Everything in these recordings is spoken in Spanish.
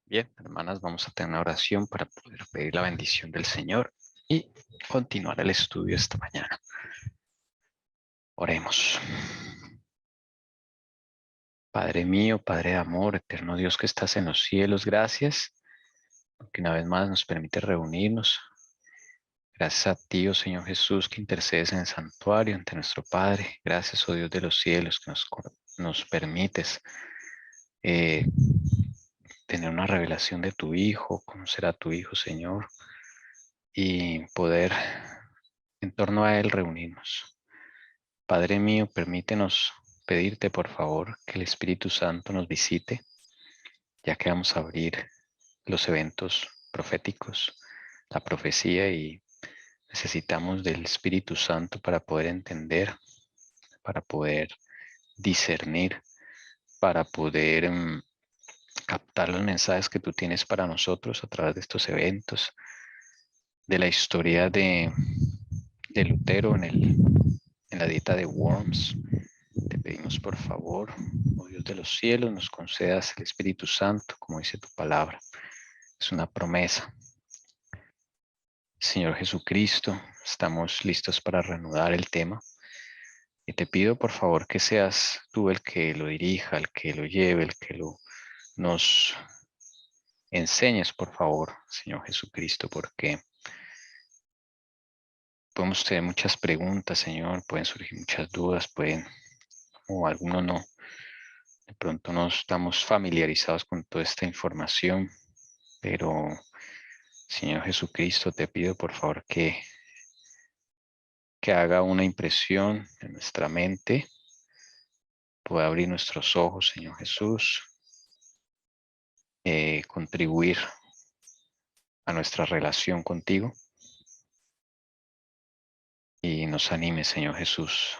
Bien, hermanas, vamos a tener una oración para poder pedir la bendición del Señor y continuar el estudio esta mañana. Oremos. Padre mío, Padre de amor, eterno Dios que estás en los cielos, gracias porque una vez más nos permite reunirnos. Gracias a ti, oh Señor Jesús, que intercedes en el santuario ante nuestro Padre. Gracias, oh Dios de los cielos, que nos permites eh, tener una revelación de tu Hijo, conocer a tu Hijo, Señor, y poder en torno a Él reunirnos. Padre mío, permítenos pedirte, por favor, que el Espíritu Santo nos visite, ya que vamos a abrir los eventos proféticos, la profecía, y necesitamos del Espíritu Santo para poder entender, para poder discernir, para poder captar los mensajes que tú tienes para nosotros a través de estos eventos, de la historia de Lutero en la dieta de Worms. Te pedimos por favor, oh Dios de los cielos, nos concedas el Espíritu Santo, como dice tu palabra. Es una promesa. Señor Jesucristo, estamos listos para reanudar el tema. Y te pido por favor que seas tú el que lo dirija, el que lo lleve, el que nos enseñes, por favor, Señor Jesucristo, porque podemos tener muchas preguntas, Señor, pueden surgir muchas dudas, o algunos no. De pronto no estamos familiarizados con toda esta información, pero Señor Jesucristo, te pido por favor que haga una impresión en nuestra mente, pueda abrir nuestros ojos, Señor Jesús, contribuir a nuestra relación contigo y nos anime, Señor Jesús,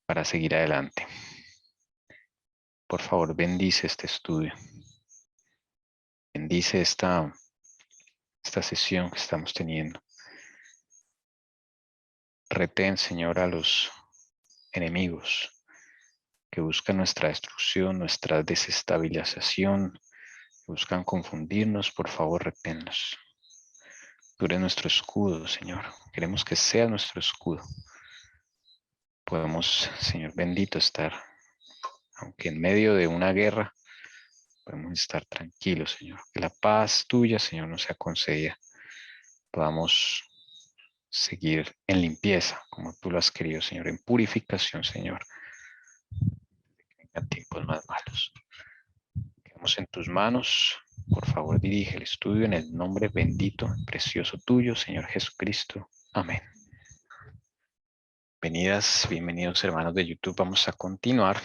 para seguir adelante. Por favor, bendice este estudio, bendice esta sesión que estamos teniendo. Retén, Señor, a los enemigos que buscan nuestra destrucción, nuestra desestabilización, que buscan confundirnos. Por favor, reténlos. Tú eres nuestro escudo, Señor. Queremos que sea nuestro escudo. Podemos, Señor bendito, estar, aunque en medio de una guerra, podemos estar tranquilos, Señor. Que la paz tuya, Señor, nos sea concedida. Podamos seguir en limpieza, como tú lo has querido, Señor, en purificación, Señor, en tiempos más malos. Quedamos en tus manos. Por favor, dirige el estudio en el nombre bendito, precioso tuyo, Señor Jesucristo. Amén. Bienvenidos hermanos de YouTube. Vamos a continuar.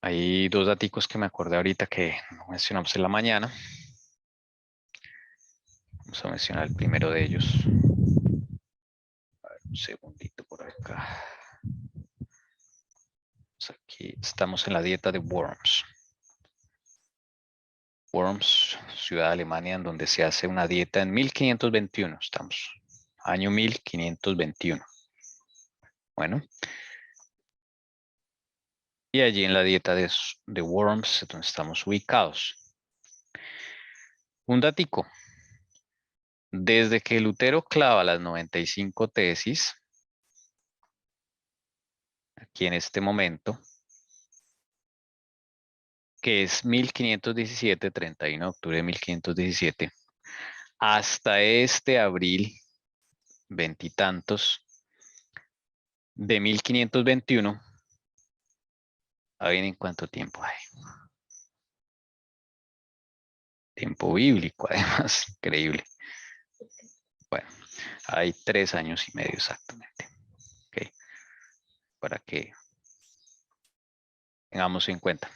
Hay dos daticos que me acordé ahorita que no mencionamos en la mañana. Vamos a mencionar el primero de ellos. A ver, un segundito por acá. Aquí estamos en la dieta de Worms. Worms, ciudad de Alemania, en donde se hace una dieta en 1521. Estamos, año 1521. Bueno, y allí en la dieta de Worms, donde estamos ubicados. Un datico. Desde que Lutero clava las 95 tesis, aquí en este momento, que es 1517, 31 de octubre de 1517, hasta este abril, veintitantos, de 1521, ¿en cuánto tiempo hay? Tiempo bíblico, además, increíble. Bueno, hay 3 años y medio exactamente. Okay. Para que tengamos en cuenta.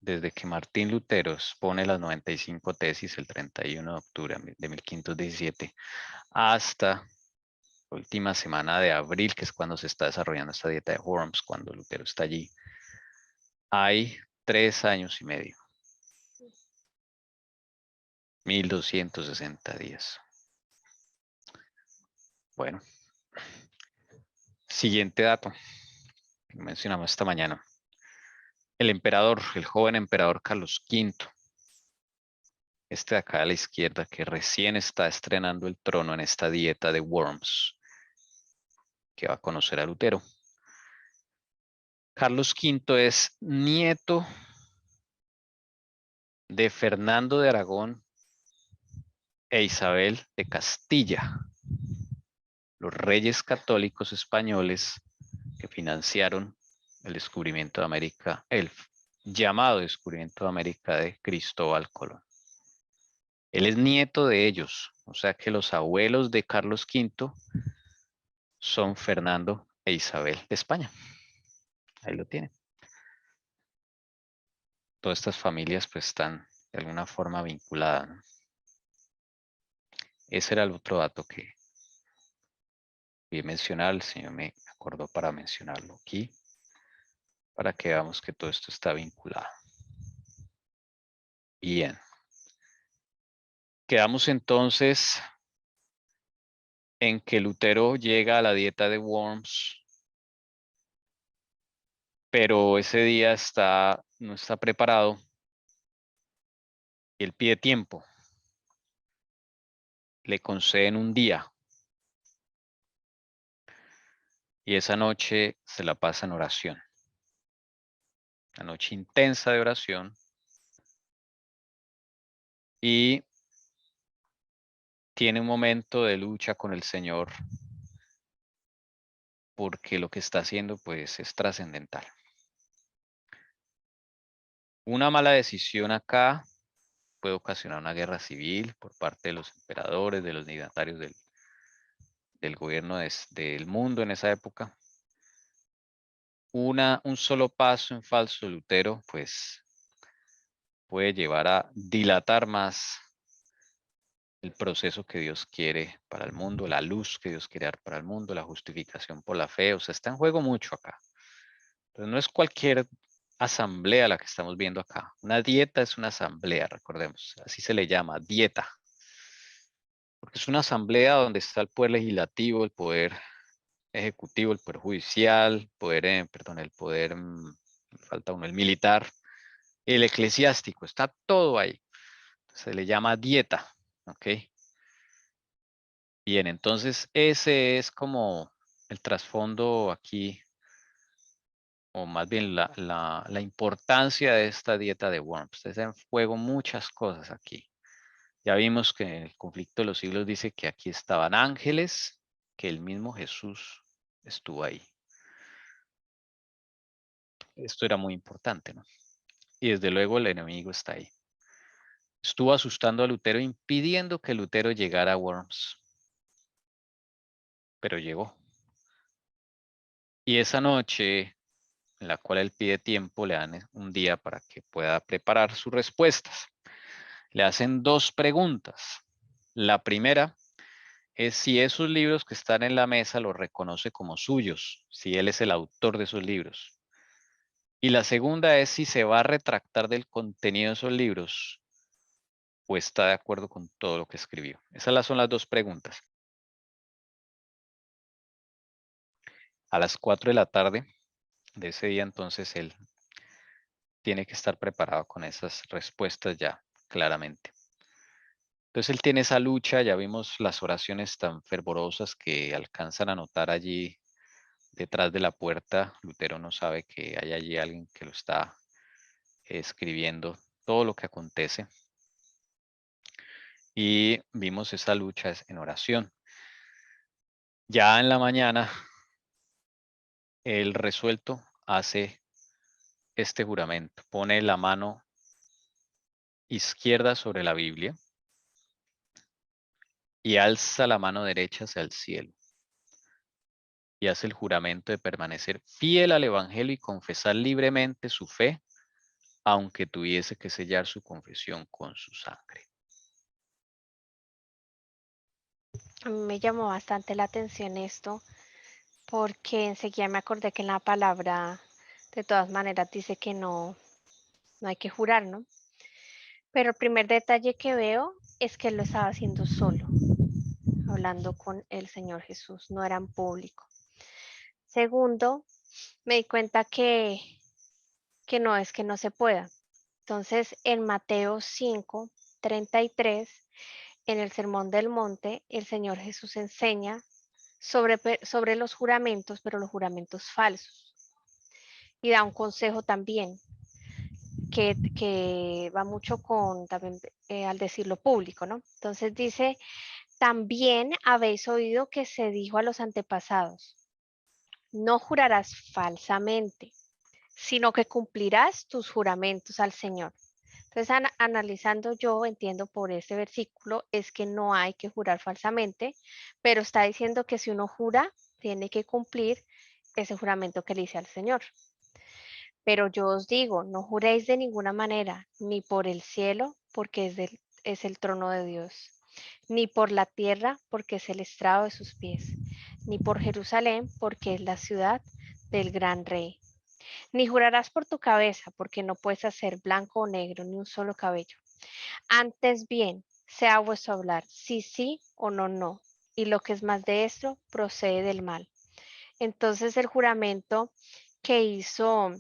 Desde que Martín Lutero expone las 95 tesis el 31 de octubre de 1517 hasta la última semana de abril, que es cuando se está desarrollando esta dieta de Worms, cuando Lutero está allí, hay 3 años y medio. 1260 días. Bueno, siguiente dato. que mencionamos esta mañana. El emperador, el joven emperador Carlos V, este de acá a la izquierda, que recién está estrenando el trono en esta dieta de Worms, que va a conocer a Lutero. Carlos V es nieto de Fernando de Aragón e Isabel de Castilla, los reyes católicos españoles que financiaron el descubrimiento de América, el llamado descubrimiento de América de Cristóbal Colón. Él es nieto de ellos, o sea que los abuelos de Carlos V son Fernando e Isabel de España. Ahí lo tienen. Todas estas familias pues están de alguna forma vinculadas, ¿no? Ese era el otro dato que voy a mencionar. El Señor me acordó para mencionarlo aquí, para que veamos que todo esto está vinculado. Bien. Quedamos entonces en que Lutero llega a la dieta de Worms, pero ese día no está preparado y él pide tiempo. Le conceden un día y esa noche se la pasa en oración. Una noche intensa de oración y tiene un momento de lucha con el Señor porque lo que está haciendo pues es trascendental. Una mala decisión acá puede ocasionar una guerra civil por parte de los emperadores, de los dignatarios del gobierno del mundo en esa época. Un solo paso en falso de Lutero pues puede llevar a dilatar más el proceso que Dios quiere para el mundo, la luz que Dios quiere dar para el mundo, la justificación por la fe. O sea, está en juego mucho acá. Entonces no es cualquier asamblea la que estamos viendo acá. Una dieta es una asamblea, recordemos. Así se le llama, dieta. Porque es una asamblea donde está el poder legislativo, el poder ejecutivo, el poder judicial, el poder, falta uno, el militar, el eclesiástico, está todo ahí. Se le llama dieta, ¿ok? Bien, entonces ese es como el trasfondo aquí, o más bien la importancia de esta dieta de Worms. Está en juego muchas cosas aquí. Ya vimos que en el conflicto de los siglos dice que aquí estaban ángeles, que el mismo Jesús estuvo ahí. Esto era muy importante, ¿no? Y desde luego el enemigo está ahí. Estuvo asustando a Lutero, impidiendo que Lutero llegara a Worms. Pero llegó. Y esa noche, en la cual él pide tiempo, le dan un día para que pueda preparar sus respuestas. Le hacen dos preguntas. La primera es si esos libros que están en la mesa los reconoce como suyos, si él es el autor de esos libros. Y la segunda es si se va a retractar del contenido de esos libros o está de acuerdo con todo lo que escribió. Esas son las dos preguntas. A las 4 de la tarde de ese día, entonces, él tiene que estar preparado con esas respuestas ya claramente. Entonces, él tiene esa lucha, ya vimos las oraciones tan fervorosas que alcanzan a notar allí detrás de la puerta. Lutero no sabe que hay allí alguien que lo está escribiendo todo lo que acontece. Y vimos esa lucha en oración. Ya en la mañana, el resuelto hace este juramento. Pone la mano izquierda sobre la Biblia y alza la mano derecha hacia el cielo. Y hace el juramento de permanecer fiel al Evangelio y confesar libremente su fe, aunque tuviese que sellar su confesión con su sangre. A mí me llamó bastante la atención esto, porque enseguida me acordé que en la palabra, de todas maneras, dice que no hay que jurar, ¿no? Pero el primer detalle que veo es que él lo estaba haciendo solo, hablando con el Señor Jesús, no era en público. Segundo, me di cuenta que no es que no se pueda. Entonces, en Mateo 5:33, en el Sermón del Monte, el Señor Jesús enseña sobre los juramentos, pero los juramentos falsos. Y da un consejo también que va mucho con también al decirlo público, ¿no? Entonces dice, también habéis oído que se dijo a los antepasados, no jurarás falsamente, sino que cumplirás tus juramentos al Señor. Entonces, analizando yo, entiendo por este versículo, es que no hay que jurar falsamente, pero está diciendo que si uno jura, tiene que cumplir ese juramento que le hice al Señor. Pero yo os digo, no juréis de ninguna manera, ni por el cielo, porque es el trono de Dios, ni por la tierra, porque es el estrado de sus pies, ni por Jerusalén, porque es la ciudad del gran rey. Ni jurarás por tu cabeza, porque no puedes hacer blanco o negro, ni un solo cabello. Antes bien, sea vuestro hablar, sí, sí o no, no. Y lo que es más de esto, procede del mal. Entonces el juramento que hizo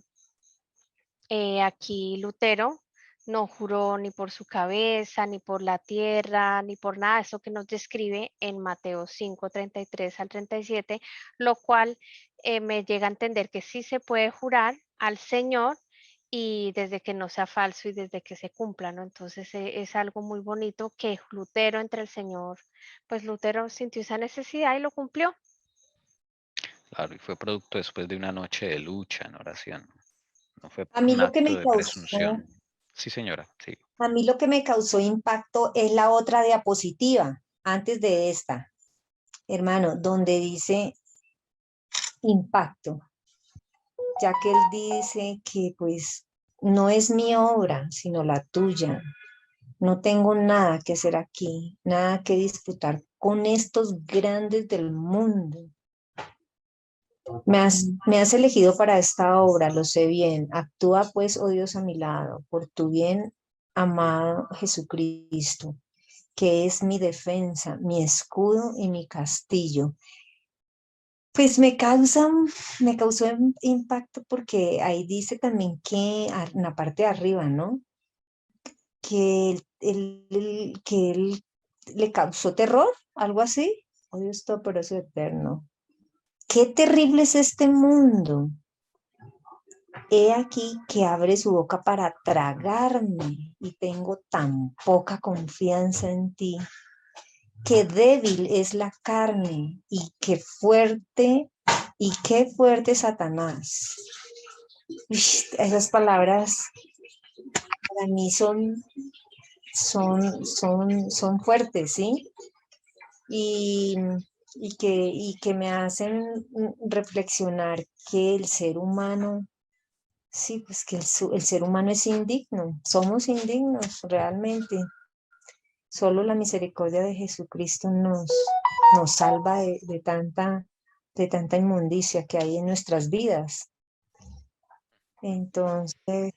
aquí Lutero no juró ni por su cabeza, ni por la tierra, ni por nada, eso que nos describe en Mateo 5:33 al 37, lo cual me llega a entender que sí se puede jurar al Señor y desde que no sea falso y desde que se cumpla, ¿no? Entonces es algo muy bonito que Lutero entre el Señor, pues Lutero sintió esa necesidad y lo cumplió. Claro, y fue producto después de una noche de lucha en oración. No fue A mí un lo que acto me de causó, presunción. Sí, señora, sí. a mí lo que me causó impacto es la otra diapositiva, antes de esta, hermano, donde dice impacto, ya que él dice que pues no es mi obra, sino la tuya. No tengo nada que hacer aquí, nada que disputar con estos grandes del mundo. Me has elegido para esta obra, lo sé bien. Actúa pues, oh Dios, a mi lado, por tu bien, amado Jesucristo, que es mi defensa, mi escudo y mi castillo. Pues me causó impacto porque ahí dice también que en la parte de arriba, ¿no? Que él le causó terror, algo así. Oh Dios Todopoderoso eterno. Qué terrible es este mundo. He aquí que abre su boca para tragarme y tengo tan poca confianza en ti. Qué débil es la carne y qué fuerte Satanás. Uy, esas palabras para mí son fuertes, ¿sí? Y, y que me hacen reflexionar que el ser humano, sí, pues que el ser humano es indigno, somos indignos realmente. Solo la misericordia de Jesucristo nos salva de tanta inmundicia que hay en nuestras vidas. Entonces,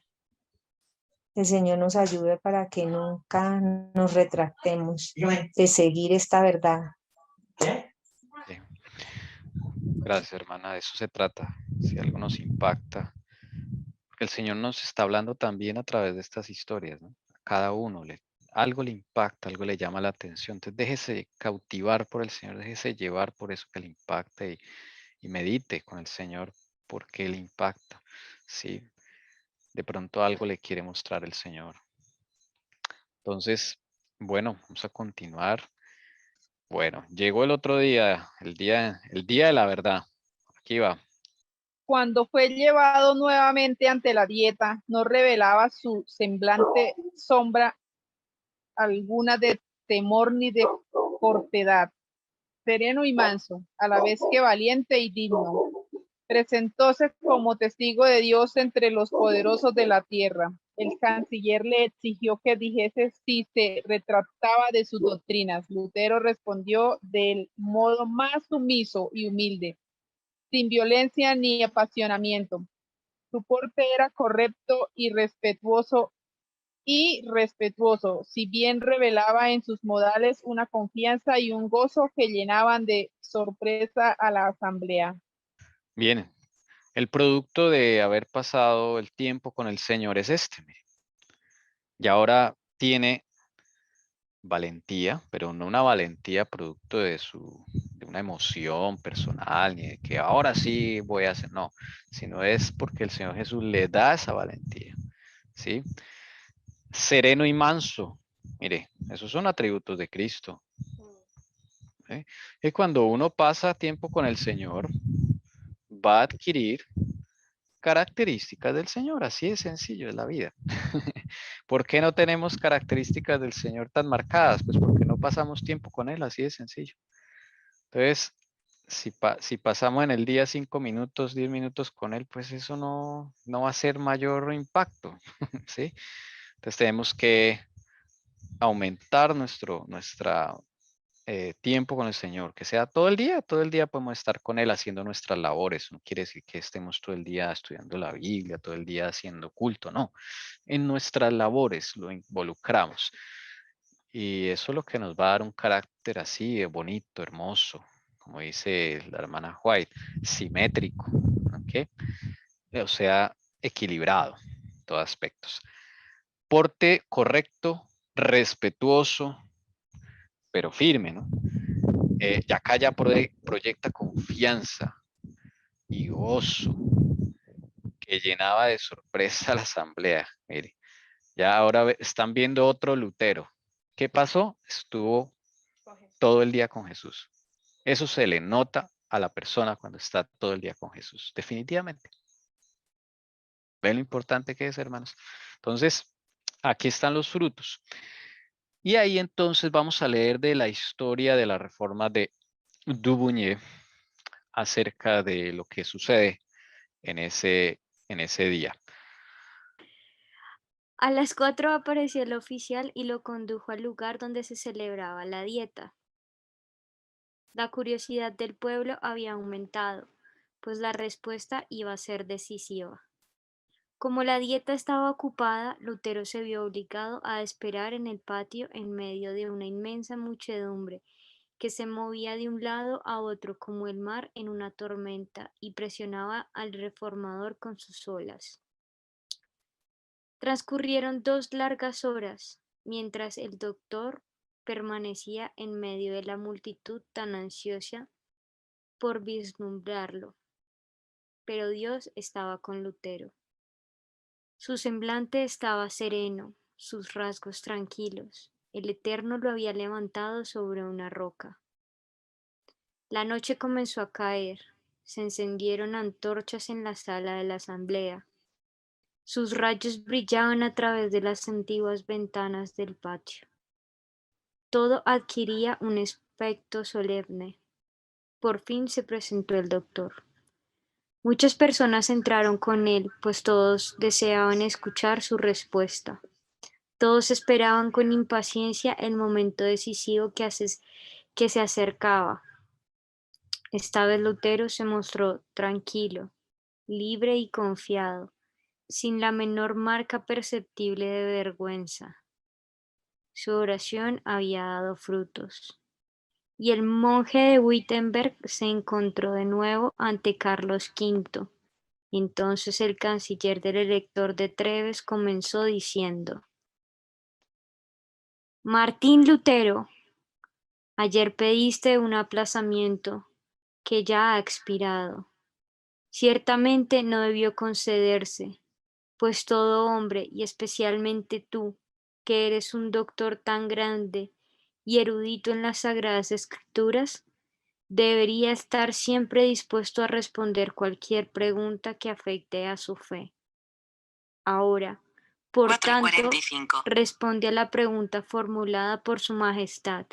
el Señor nos ayude para que nunca nos retractemos de seguir esta verdad. Sí. Gracias, hermana. De eso se trata. Si algo nos impacta, porque el Señor nos está hablando también a través de estas historias, ¿no? A cada uno algo le impacta, algo le llama la atención. Entonces déjese cautivar por el Señor, déjese llevar por eso que le impacta y medite con el Señor porque le impacta. Sí, de pronto algo le quiere mostrar el Señor. Entonces, bueno, vamos a continuar. Bueno, llegó el otro día, el día de la verdad. Aquí va. Cuando fue llevado nuevamente ante la dieta, no revelaba su semblante sombra alguna de temor ni de cortedad, sereno y manso, a la vez que valiente y digno. Presentóse como testigo de Dios entre los poderosos de la tierra. El canciller le exigió que dijese si se retractaba de sus doctrinas. Lutero respondió del modo más sumiso y humilde, sin violencia ni apasionamiento. Su porte era correcto y respetuoso, si bien revelaba en sus modales una confianza y un gozo que llenaban de sorpresa a la asamblea. Bien, El producto de haber pasado el tiempo con el Señor es este, mire. Y ahora tiene valentía, pero no una valentía producto de una emoción personal, ni de que ahora sí voy a hacer, no, sino es porque el Señor Jesús le da esa valentía, ¿sí? Sereno y manso, mire, esos son atributos de Cristo. ¿Sí? Y cuando uno pasa tiempo con el Señor, va a adquirir características del Señor, así de sencillo es la vida. ¿Por qué no tenemos características del Señor tan marcadas? Pues porque no pasamos tiempo con Él, así de sencillo. Entonces, si pasamos en el día 5 minutos, 10 minutos con Él, pues eso no va a ser mayor impacto, ¿sí? Entonces tenemos que aumentar nuestra tiempo con el Señor, que sea todo el día podemos estar con Él haciendo nuestras labores, no quiere decir que estemos todo el día estudiando la Biblia, todo el día haciendo culto, no, en nuestras labores lo involucramos y eso es lo que nos va a dar un carácter así de bonito, hermoso, como dice la hermana White, simétrico, ¿ok? O sea, equilibrado en todos aspectos. Porte correcto, respetuoso, pero firme, ¿no? Ya acá ya proyecta confianza y gozo que llenaba de sorpresa a la asamblea. Mire, ya ahora están viendo otro Lutero. ¿Qué pasó? Estuvo todo el día con Jesús. Eso se le nota a la persona cuando está todo el día con Jesús, definitivamente. ¿Ven lo importante que es, hermanos? Entonces, aquí están los frutos. Y ahí entonces vamos a leer de la historia de la reforma de Dubuñé acerca de lo que sucede en ese día. A las 4 apareció el oficial y lo condujo al lugar donde se celebraba la dieta. La curiosidad del pueblo había aumentado, pues la respuesta iba a ser decisiva. Como la dieta estaba ocupada, Lutero se vio obligado a esperar en el patio en medio de una inmensa muchedumbre que se movía de un lado a otro como el mar en una tormenta y presionaba al reformador con sus olas. Transcurrieron 2 largas horas, mientras el doctor permanecía en medio de la multitud tan ansiosa por vislumbrarlo, pero Dios estaba con Lutero. Su semblante estaba sereno, sus rasgos tranquilos. El Eterno lo había levantado sobre una roca. La noche comenzó a caer. Se encendieron antorchas en la sala de la asamblea. Sus rayos brillaban a través de las antiguas ventanas del patio. Todo adquiría un aspecto solemne. Por fin se presentó el doctor. Muchas personas entraron con él, pues todos deseaban escuchar su respuesta. Todos esperaban con impaciencia el momento decisivo que se acercaba. Esta vez Lutero se mostró tranquilo, libre y confiado, sin la menor marca perceptible de vergüenza. Su oración había dado frutos. Y el monje de Wittenberg se encontró de nuevo ante Carlos V. Entonces el canciller del elector de Treves comenzó diciendo: Martín Lutero, ayer pediste un aplazamiento que ya ha expirado. Ciertamente no debió concederse, pues todo hombre, y especialmente tú, que eres un doctor tan grande y erudito en las Sagradas Escrituras, debería estar siempre dispuesto a responder cualquier pregunta que afecte a su fe. Ahora, por tanto, responde a la pregunta formulada por Su Majestad,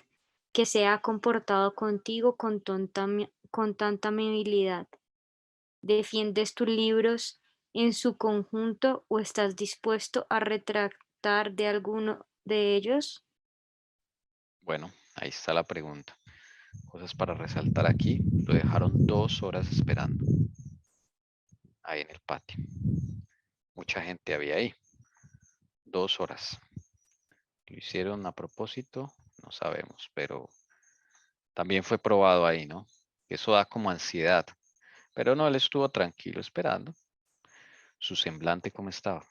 que se ha comportado contigo con tanta amabilidad. ¿Defiendes tus libros en su conjunto o estás dispuesto a retractar de alguno de ellos? Bueno, ahí está la pregunta. Cosas para resaltar aquí. Lo dejaron 2 horas esperando. Ahí en el patio. Mucha gente había ahí. 2 horas. ¿Lo hicieron a propósito? No sabemos, pero también fue probado ahí, ¿no? Eso da como ansiedad. Pero no, él estuvo tranquilo esperando. Su semblante, ¿cómo estaba?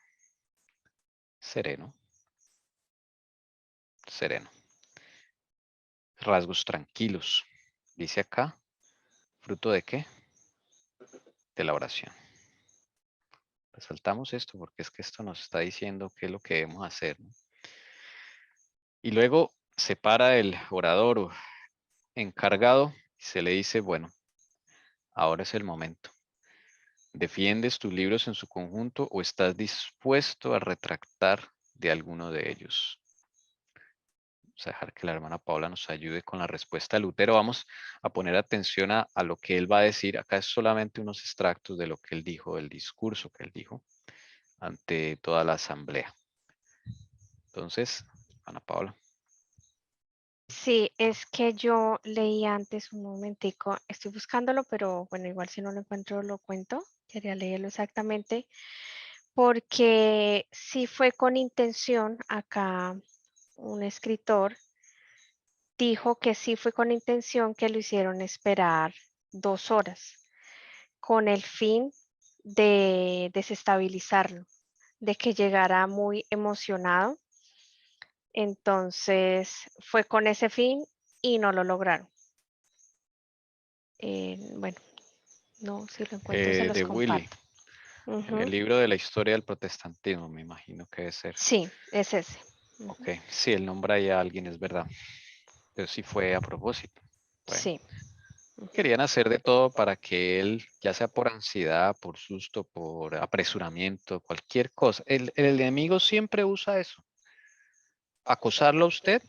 Sereno. Sereno. Rasgos tranquilos. Dice acá, ¿fruto de qué? De la oración. Resaltamos esto porque es que esto nos está diciendo qué es lo que debemos hacer, ¿no? Y luego se para el orador encargado y se le dice, bueno, ahora es el momento. ¿Defiendes tus libros en su conjunto o estás dispuesto a retractar de alguno de ellos? Vamos a dejar que la hermana Paula nos ayude con la respuesta de Lutero. Vamos a poner atención a lo que él va a decir. Acá es solamente unos extractos de lo que él dijo, del discurso que él dijo ante toda la asamblea. Entonces, Ana Paula. Sí, es que yo leí antes un momentico, estoy buscándolo, pero bueno, igual si no lo encuentro lo cuento, quería leerlo exactamente, porque sí fue con intención, acá un escritor dijo que sí fue con intención que lo hicieron esperar 2 horas, con el fin de desestabilizarlo, de que llegara muy emocionado. Entonces fue con ese fin y no lo lograron. Bueno, no, si lo encuentro se los De Willy, comparto. en el Ujú. libro de la historia del protestantismo, me imagino que debe ser. Sí, es ese. Ujú. Ok, sí, él nombra ahí a alguien, es verdad. Pero sí fue a propósito. Bueno, Sí. Ujú. querían hacer de todo para que él, ya sea por ansiedad, por susto, por apresuramiento, cualquier cosa. El enemigo siempre usa eso. Acosarlo a usted.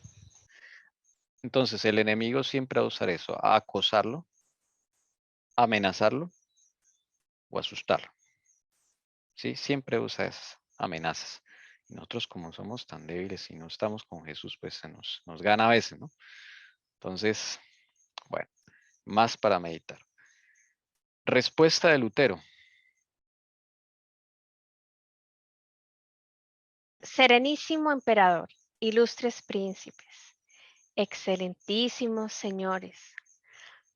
Entonces el enemigo siempre va a usar eso, a acosarlo, amenazarlo o asustarlo. ¿Sí? Siempre usa esas amenazas. Y nosotros como somos tan débiles y no estamos con Jesús, pues nos gana a veces, ¿no? Entonces, bueno, más para meditar. Respuesta de Lutero. Serenísimo emperador, ilustres príncipes, excelentísimos señores,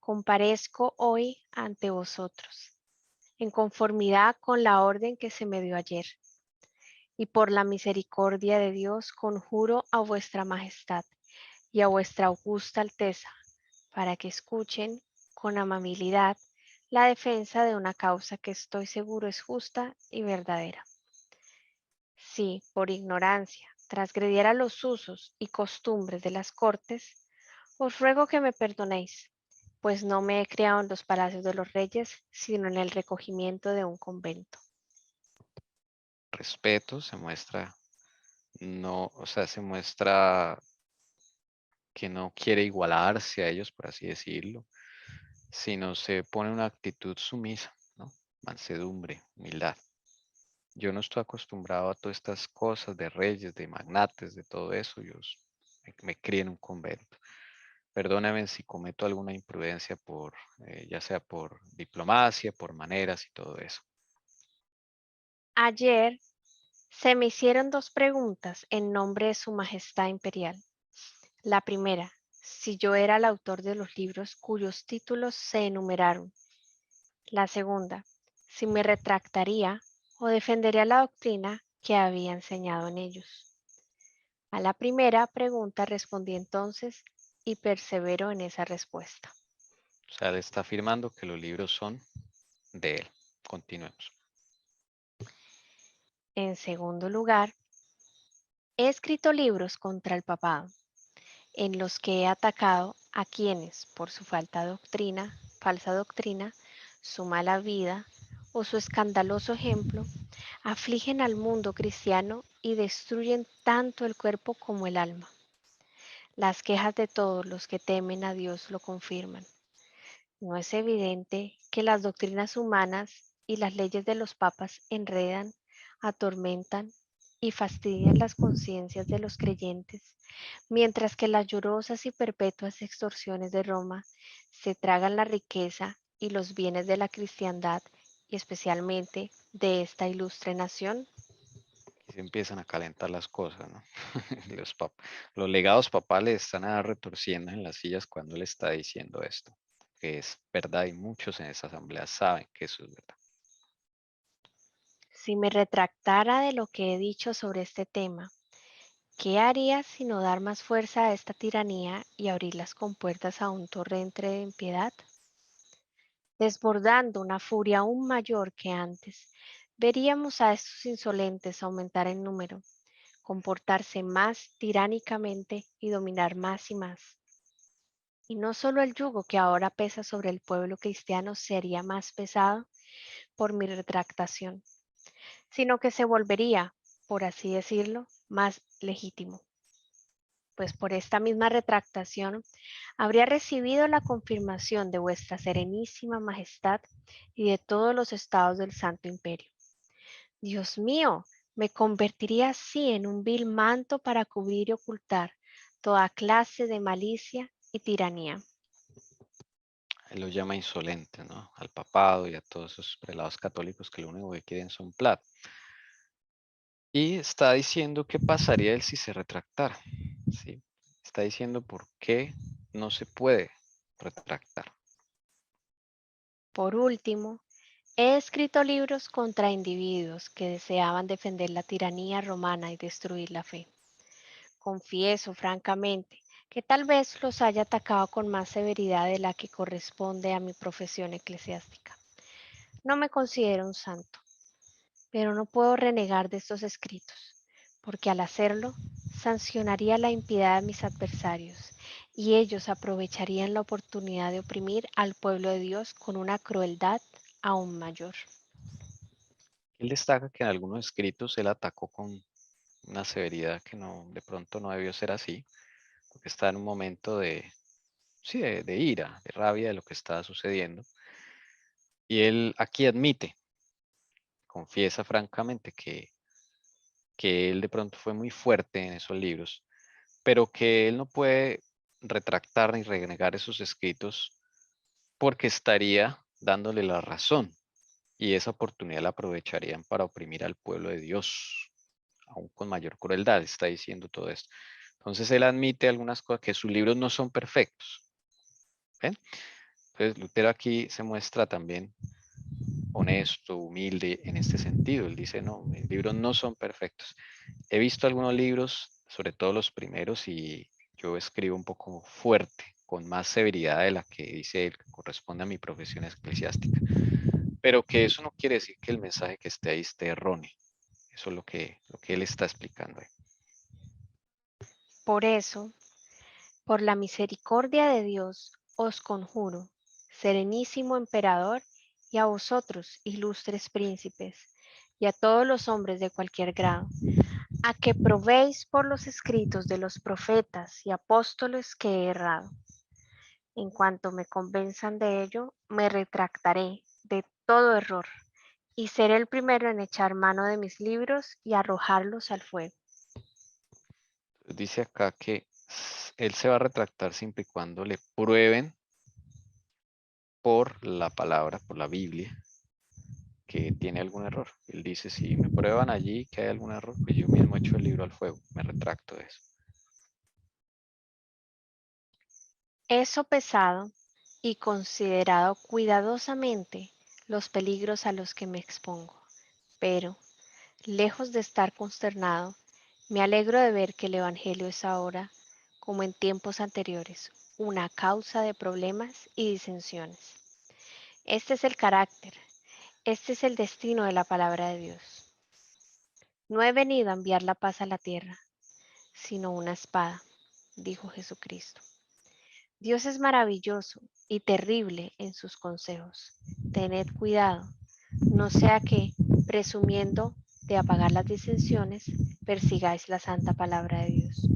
comparezco hoy ante vosotros, en conformidad con la orden que se me dio ayer, y por la misericordia de Dios conjuro a vuestra majestad y a vuestra augusta alteza, para que escuchen con amabilidad la defensa de una causa que estoy seguro es justa y verdadera. Si, por ignorancia, transgrediera los usos y costumbres de las cortes, os ruego que me perdonéis, pues no me he criado en los palacios de los reyes, sino en el recogimiento de un convento. Respeto se muestra, no, o sea, se muestra que no quiere igualarse a ellos, por así decirlo, sino se pone una actitud sumisa, ¿no? Mansedumbre, humildad. Yo no estoy acostumbrado a todas estas cosas de reyes, de magnates, de todo eso. Yo me crié en un convento. Perdóname si cometo alguna imprudencia por, ya sea por diplomacia, por maneras y todo eso. Ayer se me hicieron 2 preguntas en nombre de Su Majestad Imperial. La primera, si yo era el autor de los libros cuyos títulos se enumeraron. La segunda, si me retractaría o defendería la doctrina que había enseñado en ellos. A la primera pregunta respondí entonces y persevero en esa respuesta. O sea, le está afirmando que los libros son de él. Continuemos. En segundo lugar, he escrito libros contra el papado, en los que he atacado a quienes, por su falsa doctrina, su mala vida o su escandaloso ejemplo, afligen al mundo cristiano y destruyen tanto el cuerpo como el alma. Las quejas de todos los que temen a Dios lo confirman. ¿No es evidente que las doctrinas humanas y las leyes de los papas enredan, atormentan y fastidian las conciencias de los creyentes, mientras que las llorosas y perpetuas extorsiones de Roma se tragan la riqueza y los bienes de la cristiandad y especialmente de esta ilustre nación? Y se empiezan a calentar las cosas, ¿no? Los legados papales están retorciendo en las sillas cuando él está diciendo esto. que es verdad y muchos en esa asamblea saben que eso es verdad. Si me retractara de lo que he dicho sobre este tema, ¿qué haría sino dar más fuerza a esta tiranía y abrir las compuertas a un torrente de impiedad? Desbordando una furia aún mayor que antes, veríamos a estos insolentes aumentar en número, comportarse más tiránicamente y dominar más y más. Y no solo el yugo que ahora pesa sobre el pueblo cristiano sería más pesado por mi retractación, sino que se volvería, por así decirlo, más legítimo, pues por esta misma retractación habría recibido la confirmación de vuestra serenísima majestad y de todos los estados del Santo Imperio. Dios mío, me convertiría así en un vil manto para cubrir y ocultar toda clase de malicia y tiranía. Él lo llama insolente, ¿no? Al papado y a todos esos prelados católicos que lo único que quieren son plata. Y está diciendo qué pasaría él si se retractara, ¿sí? Está diciendo por qué no se puede retractar. Por último, he escrito libros contra individuos que deseaban defender la tiranía romana y destruir la fe. Confieso francamente que tal vez los haya atacado con más severidad de la que corresponde a mi profesión eclesiástica. No me considero un santo, pero no puedo renegar de estos escritos, porque al hacerlo sancionaría la impiedad de mis adversarios y ellos aprovecharían la oportunidad de oprimir al pueblo de Dios con una crueldad aún mayor. Él destaca que en algunos escritos él atacó con una severidad que no, de pronto no debió ser así, porque está en un momento de, sí, de ira, de rabia de lo que estaba sucediendo. Y él aquí admite, confiesa francamente que él de pronto fue muy fuerte en esos libros, pero que él no puede retractar ni renegar esos escritos porque estaría dándole la razón y esa oportunidad la aprovecharían para oprimir al pueblo de Dios, aún con mayor crueldad, está diciendo todo esto. Entonces él admite algunas cosas, que sus libros no son perfectos. ¿Ven? Entonces Lutero aquí se muestra también honesto, humilde en este sentido. Él dice, no, mis libros no son perfectos. He visto algunos libros, sobre todo los primeros, y yo escribo un poco fuerte, con más severidad de la que dice él, que corresponde a mi profesión eclesiástica. Pero que eso no quiere decir que el mensaje que esté ahí esté erróneo. Eso es lo que él está explicando ahí. Por eso, por la misericordia de Dios, os conjuro, serenísimo emperador, y a vosotros, ilustres príncipes, y a todos los hombres de cualquier grado, a que probéis por los escritos de los profetas y apóstoles que he errado. En cuanto me convenzan de ello, me retractaré de todo error y seré el primero en echar mano de mis libros y arrojarlos al fuego. Dice acá que él se va a retractar siempre y cuando le prueben por la palabra, por la Biblia, que tiene algún error. Él dice, si me prueban allí que hay algún error, pues yo mismo echo el libro al fuego, me retracto de eso. He sopesado y considerado cuidadosamente los peligros a los que me expongo, pero, lejos de estar consternado, me alegro de ver que el Evangelio es ahora, como en tiempos anteriores, una causa de problemas y disensiones. Este es el carácter, este es el destino de la palabra de Dios. No he venido a enviar la paz a la tierra, sino una espada, dijo Jesucristo. Dios es maravilloso y terrible en sus consejos. Tened cuidado, no sea que, presumiendo de apagar las disensiones, persigáis la santa palabra de Dios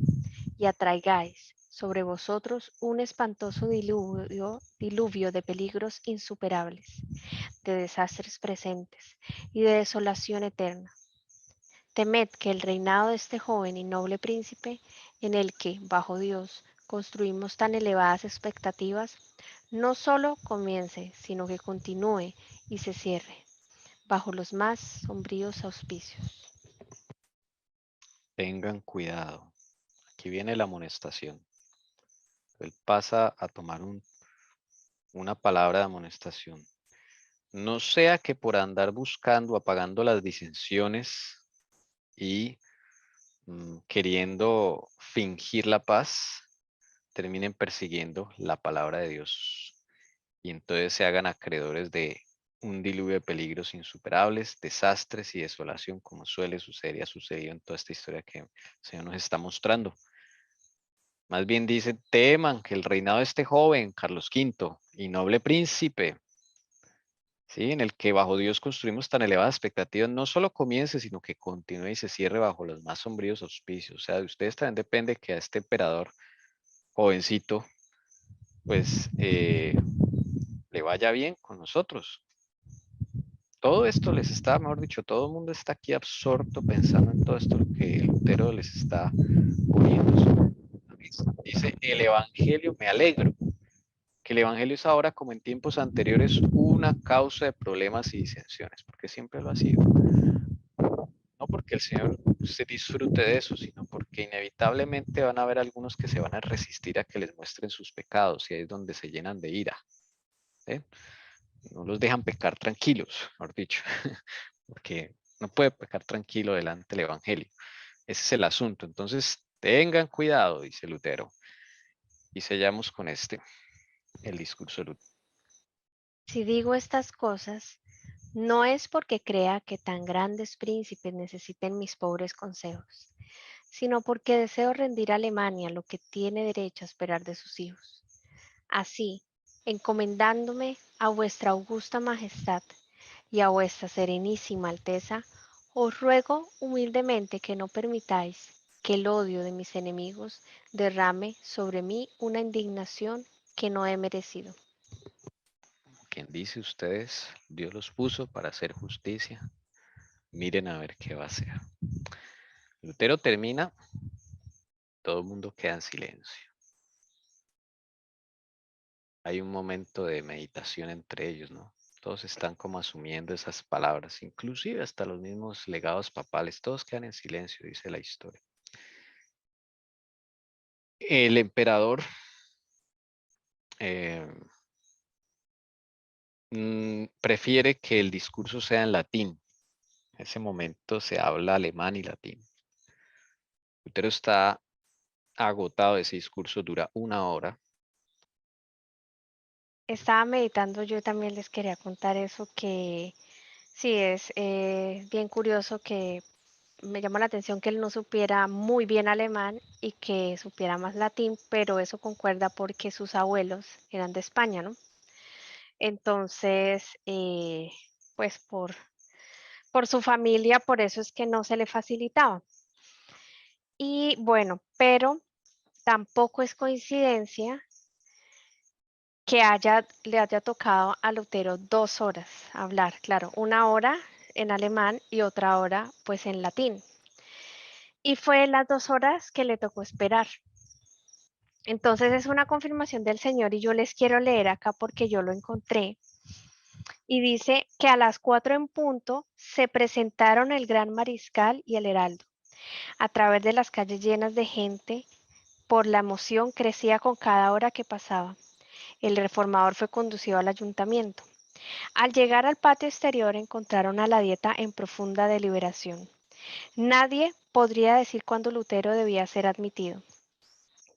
y atraigáis sobre vosotros un espantoso diluvio de peligros insuperables, de desastres presentes y de desolación eterna. Temed que el reinado de este joven y noble príncipe, en el que, bajo Dios, construimos tan elevadas expectativas, no solo comience, sino que continúe y se cierre, bajo los más sombríos auspicios. Tengan cuidado. Aquí viene la amonestación. Él pasa a tomar una palabra de amonestación. No sea que por andar buscando, apagando las disensiones y queriendo fingir la paz, terminen persiguiendo la palabra de Dios y entonces se hagan acreedores de un diluvio de peligros insuperables, desastres y desolación, como suele suceder y ha sucedido en toda esta historia que el Señor nos está mostrando. Más bien dice, teman que el reinado de este joven, Carlos V, y noble príncipe, ¿sí? En el que bajo Dios construimos tan elevadas expectativas, no solo comience, sino que continúe y se cierre bajo los más sombríos auspicios. O sea, de ustedes también depende que a este emperador jovencito, pues le vaya bien con nosotros. Todo esto les está, mejor dicho, todo el mundo está aquí absorto pensando en todo esto que Lutero les está poniendo. Dice, el Evangelio, me alegro, que el Evangelio es ahora como en tiempos anteriores una causa de problemas y disensiones, porque siempre lo ha sido. No porque el Señor se disfrute de eso, sino porque inevitablemente van a haber algunos que se van a resistir a que les muestren sus pecados y ahí es donde se llenan de ira. ¿Sí? No los dejan pecar tranquilos, mejor dicho, porque no puede pecar tranquilo delante del Evangelio. Ese es el asunto. Entonces, tengan cuidado, dice Lutero. Y sellamos con el discurso de Lutero. Si digo estas cosas, no es porque crea que tan grandes príncipes necesiten mis pobres consejos, sino porque deseo rendir a Alemania lo que tiene derecho a esperar de sus hijos. Así, encomendándome a vuestra augusta majestad y a vuestra serenísima alteza, os ruego humildemente que no permitáis que el odio de mis enemigos derrame sobre mí una indignación que no he merecido. Quien dice ustedes, Dios los puso para hacer justicia. Miren a ver qué va a hacer. Lutero termina, todo el mundo queda en silencio. Hay un momento de meditación entre ellos, ¿no? Todos están como asumiendo esas palabras, inclusive hasta los mismos legados papales, todos quedan en silencio, dice la historia. El emperador prefiere que el discurso sea en latín. En ese momento se habla alemán y latín. Lutero está agotado, ese discurso dura 1 hora. Estaba meditando, yo también les quería contar eso, que sí es bien curioso, que me llamó la atención que él no supiera muy bien alemán y que supiera más latín, pero eso concuerda porque sus abuelos eran de España, ¿no? Entonces, pues por su familia, por eso es que no se le facilitaba. Y bueno, pero tampoco es coincidencia que le haya tocado a Lutero 2 horas hablar, claro, 1 hora en alemán y otra hora pues en latín. Y fue las 2 horas que le tocó esperar. Entonces es una confirmación del Señor y yo les quiero leer acá porque yo lo encontré. Y dice que a las 4 en punto se presentaron el gran mariscal y el heraldo. A través de las calles llenas de gente, por la emoción crecía con cada hora que pasaba. El reformador fue conducido al ayuntamiento. Al llegar al patio exterior encontraron a la dieta en profunda deliberación. Nadie podría decir cuándo Lutero debía ser admitido.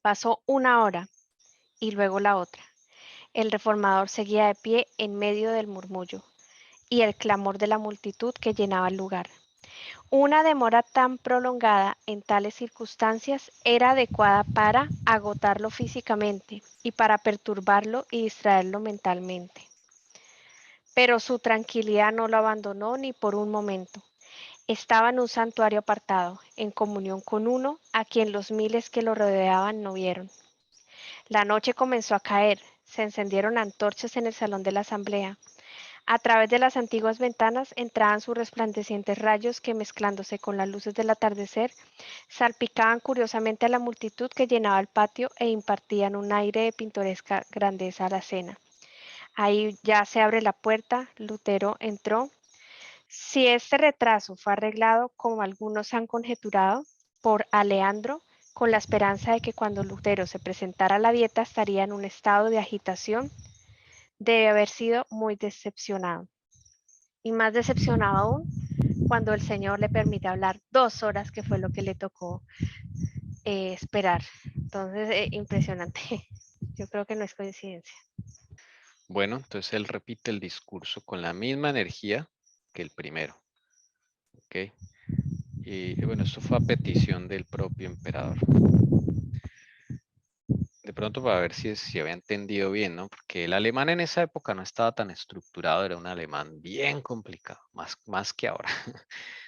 Pasó 1 hora y luego la otra. El reformador seguía de pie en medio del murmullo y el clamor de la multitud que llenaba el lugar. Una demora tan prolongada en tales circunstancias era adecuada para agotarlo físicamente y para perturbarlo y distraerlo mentalmente. Pero su tranquilidad no lo abandonó ni por un momento. Estaba en un santuario apartado, en comunión con uno a quien los miles que lo rodeaban no vieron. La noche comenzó a caer, se encendieron antorchas en el salón de la asamblea. A través de las antiguas ventanas entraban sus resplandecientes rayos que, mezclándose con las luces del atardecer, salpicaban curiosamente a la multitud que llenaba el patio e impartían un aire de pintoresca grandeza a la escena. Ahí ya se abre la puerta, Lutero entró. Si este retraso fue arreglado, como algunos han conjeturado, por Aleandro, con la esperanza de que cuando Lutero se presentara a la dieta estaría en un estado de agitación, debe haber sido muy decepcionado. Y más decepcionado aún cuando el Señor le permite hablar 2 horas, que fue lo que le tocó esperar. Entonces, impresionante. Yo creo que no es coincidencia. Bueno, entonces él repite el discurso con la misma energía que el primero. ¿Ok? Y bueno, esto fue a petición del propio emperador. De pronto para ver si había entendido bien, ¿no? Porque el alemán en esa época no estaba tan estructurado, era un alemán bien complicado, más que ahora.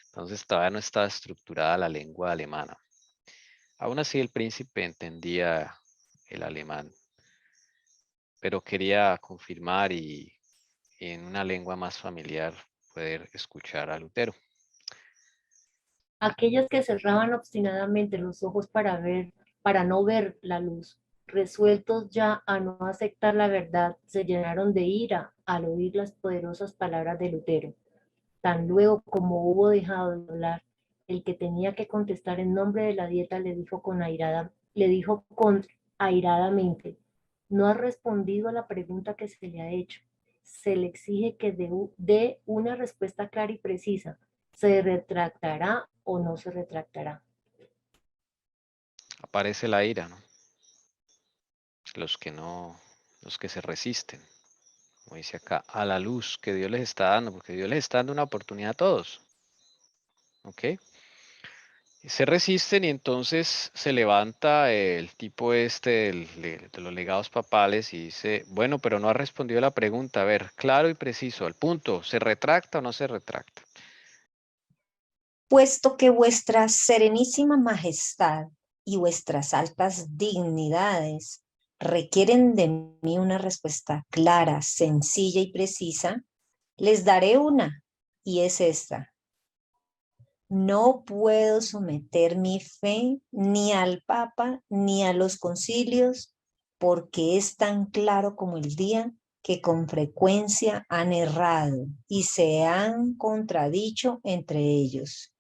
Entonces todavía no estaba estructurada la lengua alemana. Aún así el príncipe entendía el alemán, pero quería confirmar y en una lengua más familiar poder escuchar a Lutero. Aquellos que cerraban obstinadamente los ojos para no ver la luz, resueltos ya a no aceptar la verdad, se llenaron de ira al oír las poderosas palabras de Lutero. Tan luego como hubo dejado de hablar, el que tenía que contestar en nombre de la dieta le dijo airadamente, no ha respondido a la pregunta que se le ha hecho. Se le exige que dé una respuesta clara y precisa. ¿Se retractará o no se retractará? Aparece la ira, ¿no? Los que se resisten, como dice acá, a la luz que Dios les está dando, porque Dios les está dando una oportunidad a todos. ¿Ok? Se resisten y entonces se levanta el tipo de los legados papales y dice, bueno, pero no ha respondido la pregunta. A ver, claro y preciso, al punto, ¿se retracta o no se retracta? Puesto que vuestra serenísima majestad y vuestras altas dignidades requieren de mí una respuesta clara, sencilla y precisa, les daré una, y es esta. No puedo someter mi fe ni al Papa ni a los concilios, porque es tan claro como el día que con frecuencia han errado y se han contradicho entre ellos.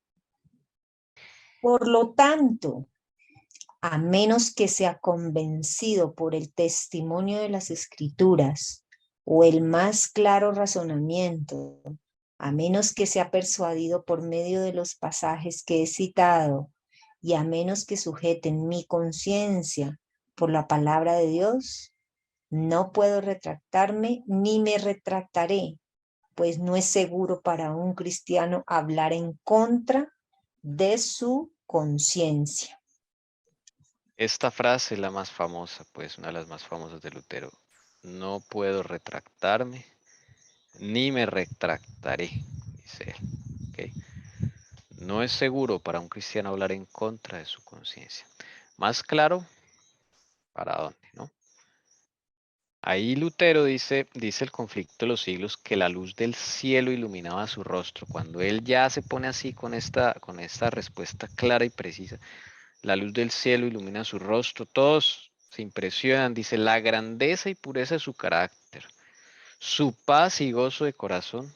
Por lo tanto, a menos que sea convencido por el testimonio de las Escrituras o el más claro razonamiento, a menos que sea persuadido por medio de los pasajes que he citado y a menos que sujeten mi conciencia por la palabra de Dios, no puedo retractarme ni me retractaré, pues no es seguro para un cristiano hablar en contra de su conciencia. Esta frase es la más famosa, pues una de las más famosas de Lutero. No puedo retractarme ni me retractaré, dice él. ¿Okay? No es seguro para un cristiano hablar en contra de su conciencia. Más claro, ¿para dónde, no? Ahí Lutero dice el conflicto de los siglos, que la luz del cielo iluminaba su rostro. Cuando él ya se pone así con esta respuesta clara y precisa, la luz del cielo ilumina su rostro, todos se impresionan, dice, la grandeza y pureza de su carácter, su paz y gozo de corazón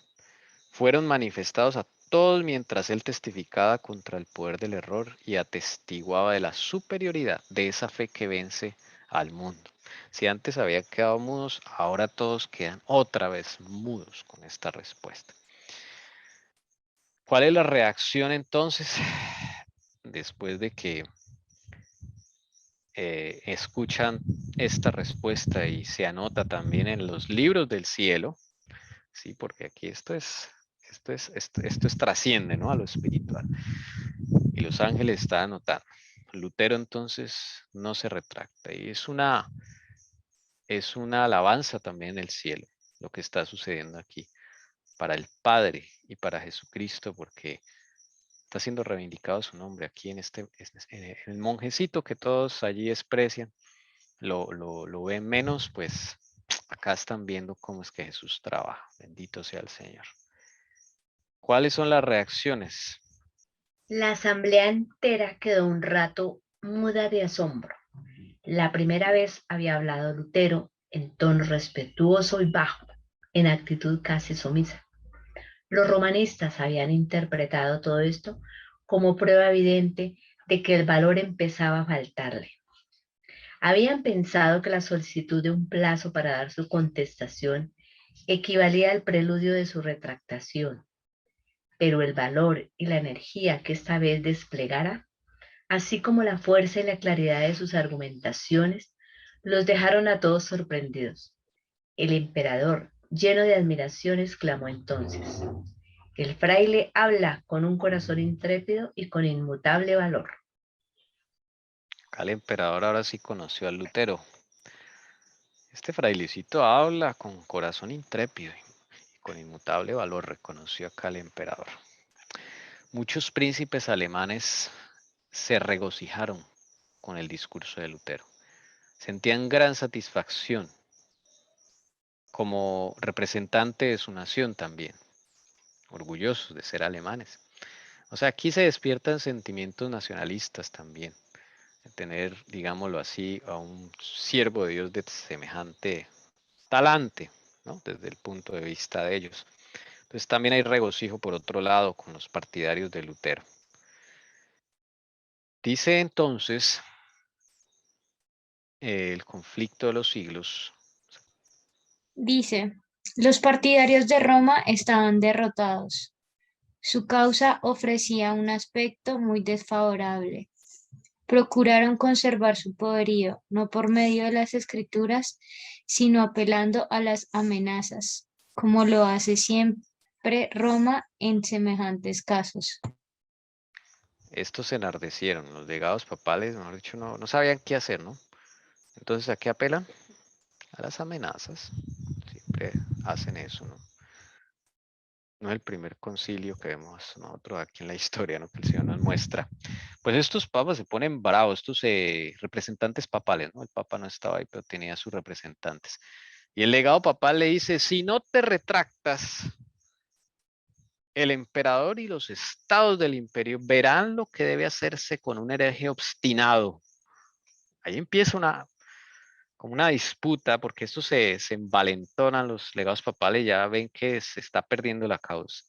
fueron manifestados a todos mientras él testificaba contra el poder del error y atestiguaba de la superioridad de esa fe que vence al mundo. Si antes había quedado mudos, ahora todos quedan otra vez mudos con esta respuesta. ¿Cuál es la reacción entonces después de que escuchan esta respuesta y se anota también en los libros del cielo? Sí, porque aquí esto trasciende, ¿no? A lo espiritual. Y los ángeles están anotando. Lutero entonces no se retracta y es una alabanza también en el cielo lo que está sucediendo aquí para el Padre y para Jesucristo, porque está siendo reivindicado su nombre aquí en el monjecito que todos allí desprecian, lo ven menos, pues acá están viendo cómo es que Jesús trabaja. Bendito sea el Señor. ¿Cuáles son las reacciones? La asamblea entera quedó un rato muda de asombro. La primera vez había hablado Lutero en tono respetuoso y bajo, en actitud casi sumisa. Los romanistas habían interpretado todo esto como prueba evidente de que el valor empezaba a faltarle. Habían pensado que la solicitud de un plazo para dar su contestación equivalía al preludio de su retractación, pero el valor y la energía que esta vez desplegara, así como la fuerza y la claridad de sus argumentaciones, los dejaron a todos sorprendidos. El emperador, lleno de admiración, exclamó entonces: el fraile habla con un corazón intrépido y con inmutable valor. Acá el emperador ahora sí conoció a Lutero. Este frailecito habla con corazón intrépido y con inmutable valor, reconoció acá el emperador. Muchos príncipes alemanes se regocijaron con el discurso de Lutero. Sentían gran satisfacción como representante de su nación también, orgullosos de ser alemanes. O sea, aquí se despiertan sentimientos nacionalistas también, de tener, digámoslo así, a un siervo de Dios de semejante talante, ¿no? Desde el punto de vista de ellos. Entonces también hay regocijo por otro lado con los partidarios de Lutero. Dice entonces el conflicto de los siglos. Dice, los partidarios de Roma estaban derrotados. Su causa ofrecía un aspecto muy desfavorable. Procuraron conservar su poderío, no por medio de las escrituras, sino apelando a las amenazas, como lo hace siempre Roma en semejantes casos. Estos se enardecieron, los legados papales, mejor dicho, no sabían qué hacer, ¿no? Entonces, ¿a qué apelan? A las amenazas. Siempre hacen eso, ¿no? No es el primer concilio que vemos nosotros aquí en la historia, ¿no? Que el Señor nos muestra. Pues estos papas se ponen bravos, estos representantes papales, ¿no? El papa no estaba ahí, pero tenía sus representantes. Y el legado papal le dice, si no te retractas, el emperador y los estados del imperio verán lo que debe hacerse con un hereje obstinado. Ahí empieza como una disputa, porque estos se envalentonan, los legados papales ya ven que se está perdiendo la causa.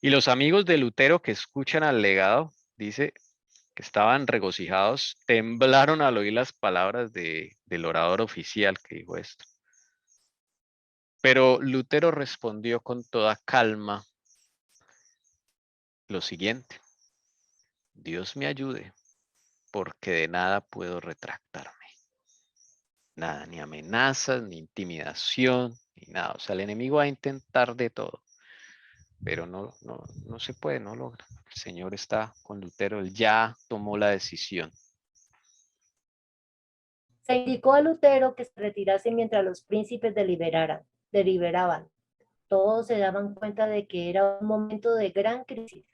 Y los amigos de Lutero que escuchan al legado, dice que estaban regocijados, temblaron al oír las palabras del orador oficial que dijo esto. Pero Lutero respondió con toda calma lo siguiente: Dios me ayude, porque de nada puedo retractarme. Nada, ni amenazas, ni intimidación, ni nada. O sea, el enemigo va a intentar de todo, pero no se puede, no logra. El Señor está con Lutero, él ya tomó la decisión. Se indicó a Lutero que se retirase mientras los príncipes deliberaban. Todos se daban cuenta de que era un momento de gran crisis.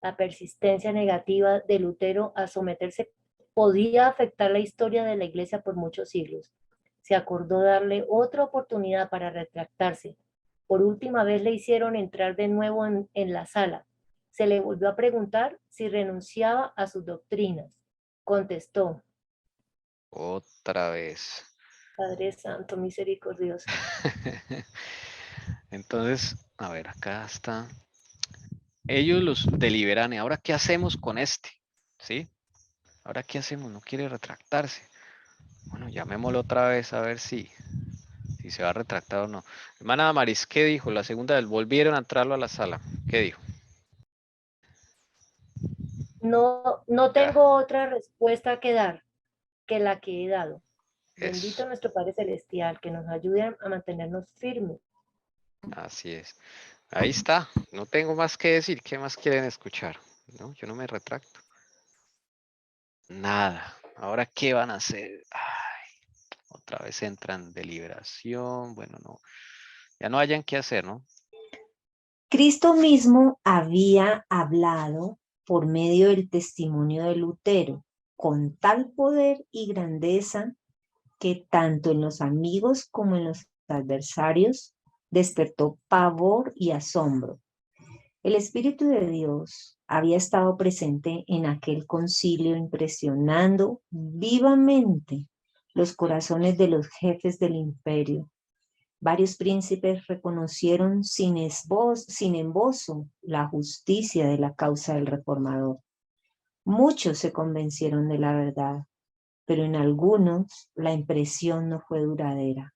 La persistencia negativa de Lutero a someterse podía afectar la historia de la Iglesia por muchos siglos. Se acordó darle otra oportunidad para retractarse. Por última vez le hicieron entrar de nuevo en la sala. Se le volvió a preguntar si renunciaba a sus doctrinas. Contestó: Otra vez. Padre Santo, misericordioso. Entonces, a ver, acá está. Ellos los deliberan. ¿Y ahora qué hacemos con este? ¿Sí? ¿Ahora qué hacemos? No quiere retractarse. Bueno, llamémoslo otra vez a ver si se va a retractar o no. Hermana Damaris, ¿qué dijo? La segunda vez volvieron a entrarlo a la sala. ¿Qué dijo? No tengo otra respuesta que dar que la que he dado. Bendito Eso. nuestro Padre Celestial, que nos ayude a mantenernos firmes. Así es. Ahí está. No tengo más que decir. ¿Qué más quieren escuchar? No, yo no me retracto. Nada. ¿Ahora qué van a hacer? Ay, otra vez entran en deliberación. Bueno, no. Ya no hayan qué hacer, ¿no? Cristo mismo había hablado por medio del testimonio de Lutero con tal poder y grandeza que tanto en los amigos como en los adversarios despertó pavor y asombro. El Espíritu de Dios había estado presente en aquel concilio, impresionando vivamente los corazones de los jefes del imperio. Varios príncipes reconocieron sin embozo la justicia de la causa del reformador. Muchos se convencieron de la verdad. pero en algunos la impresión no fue duradera.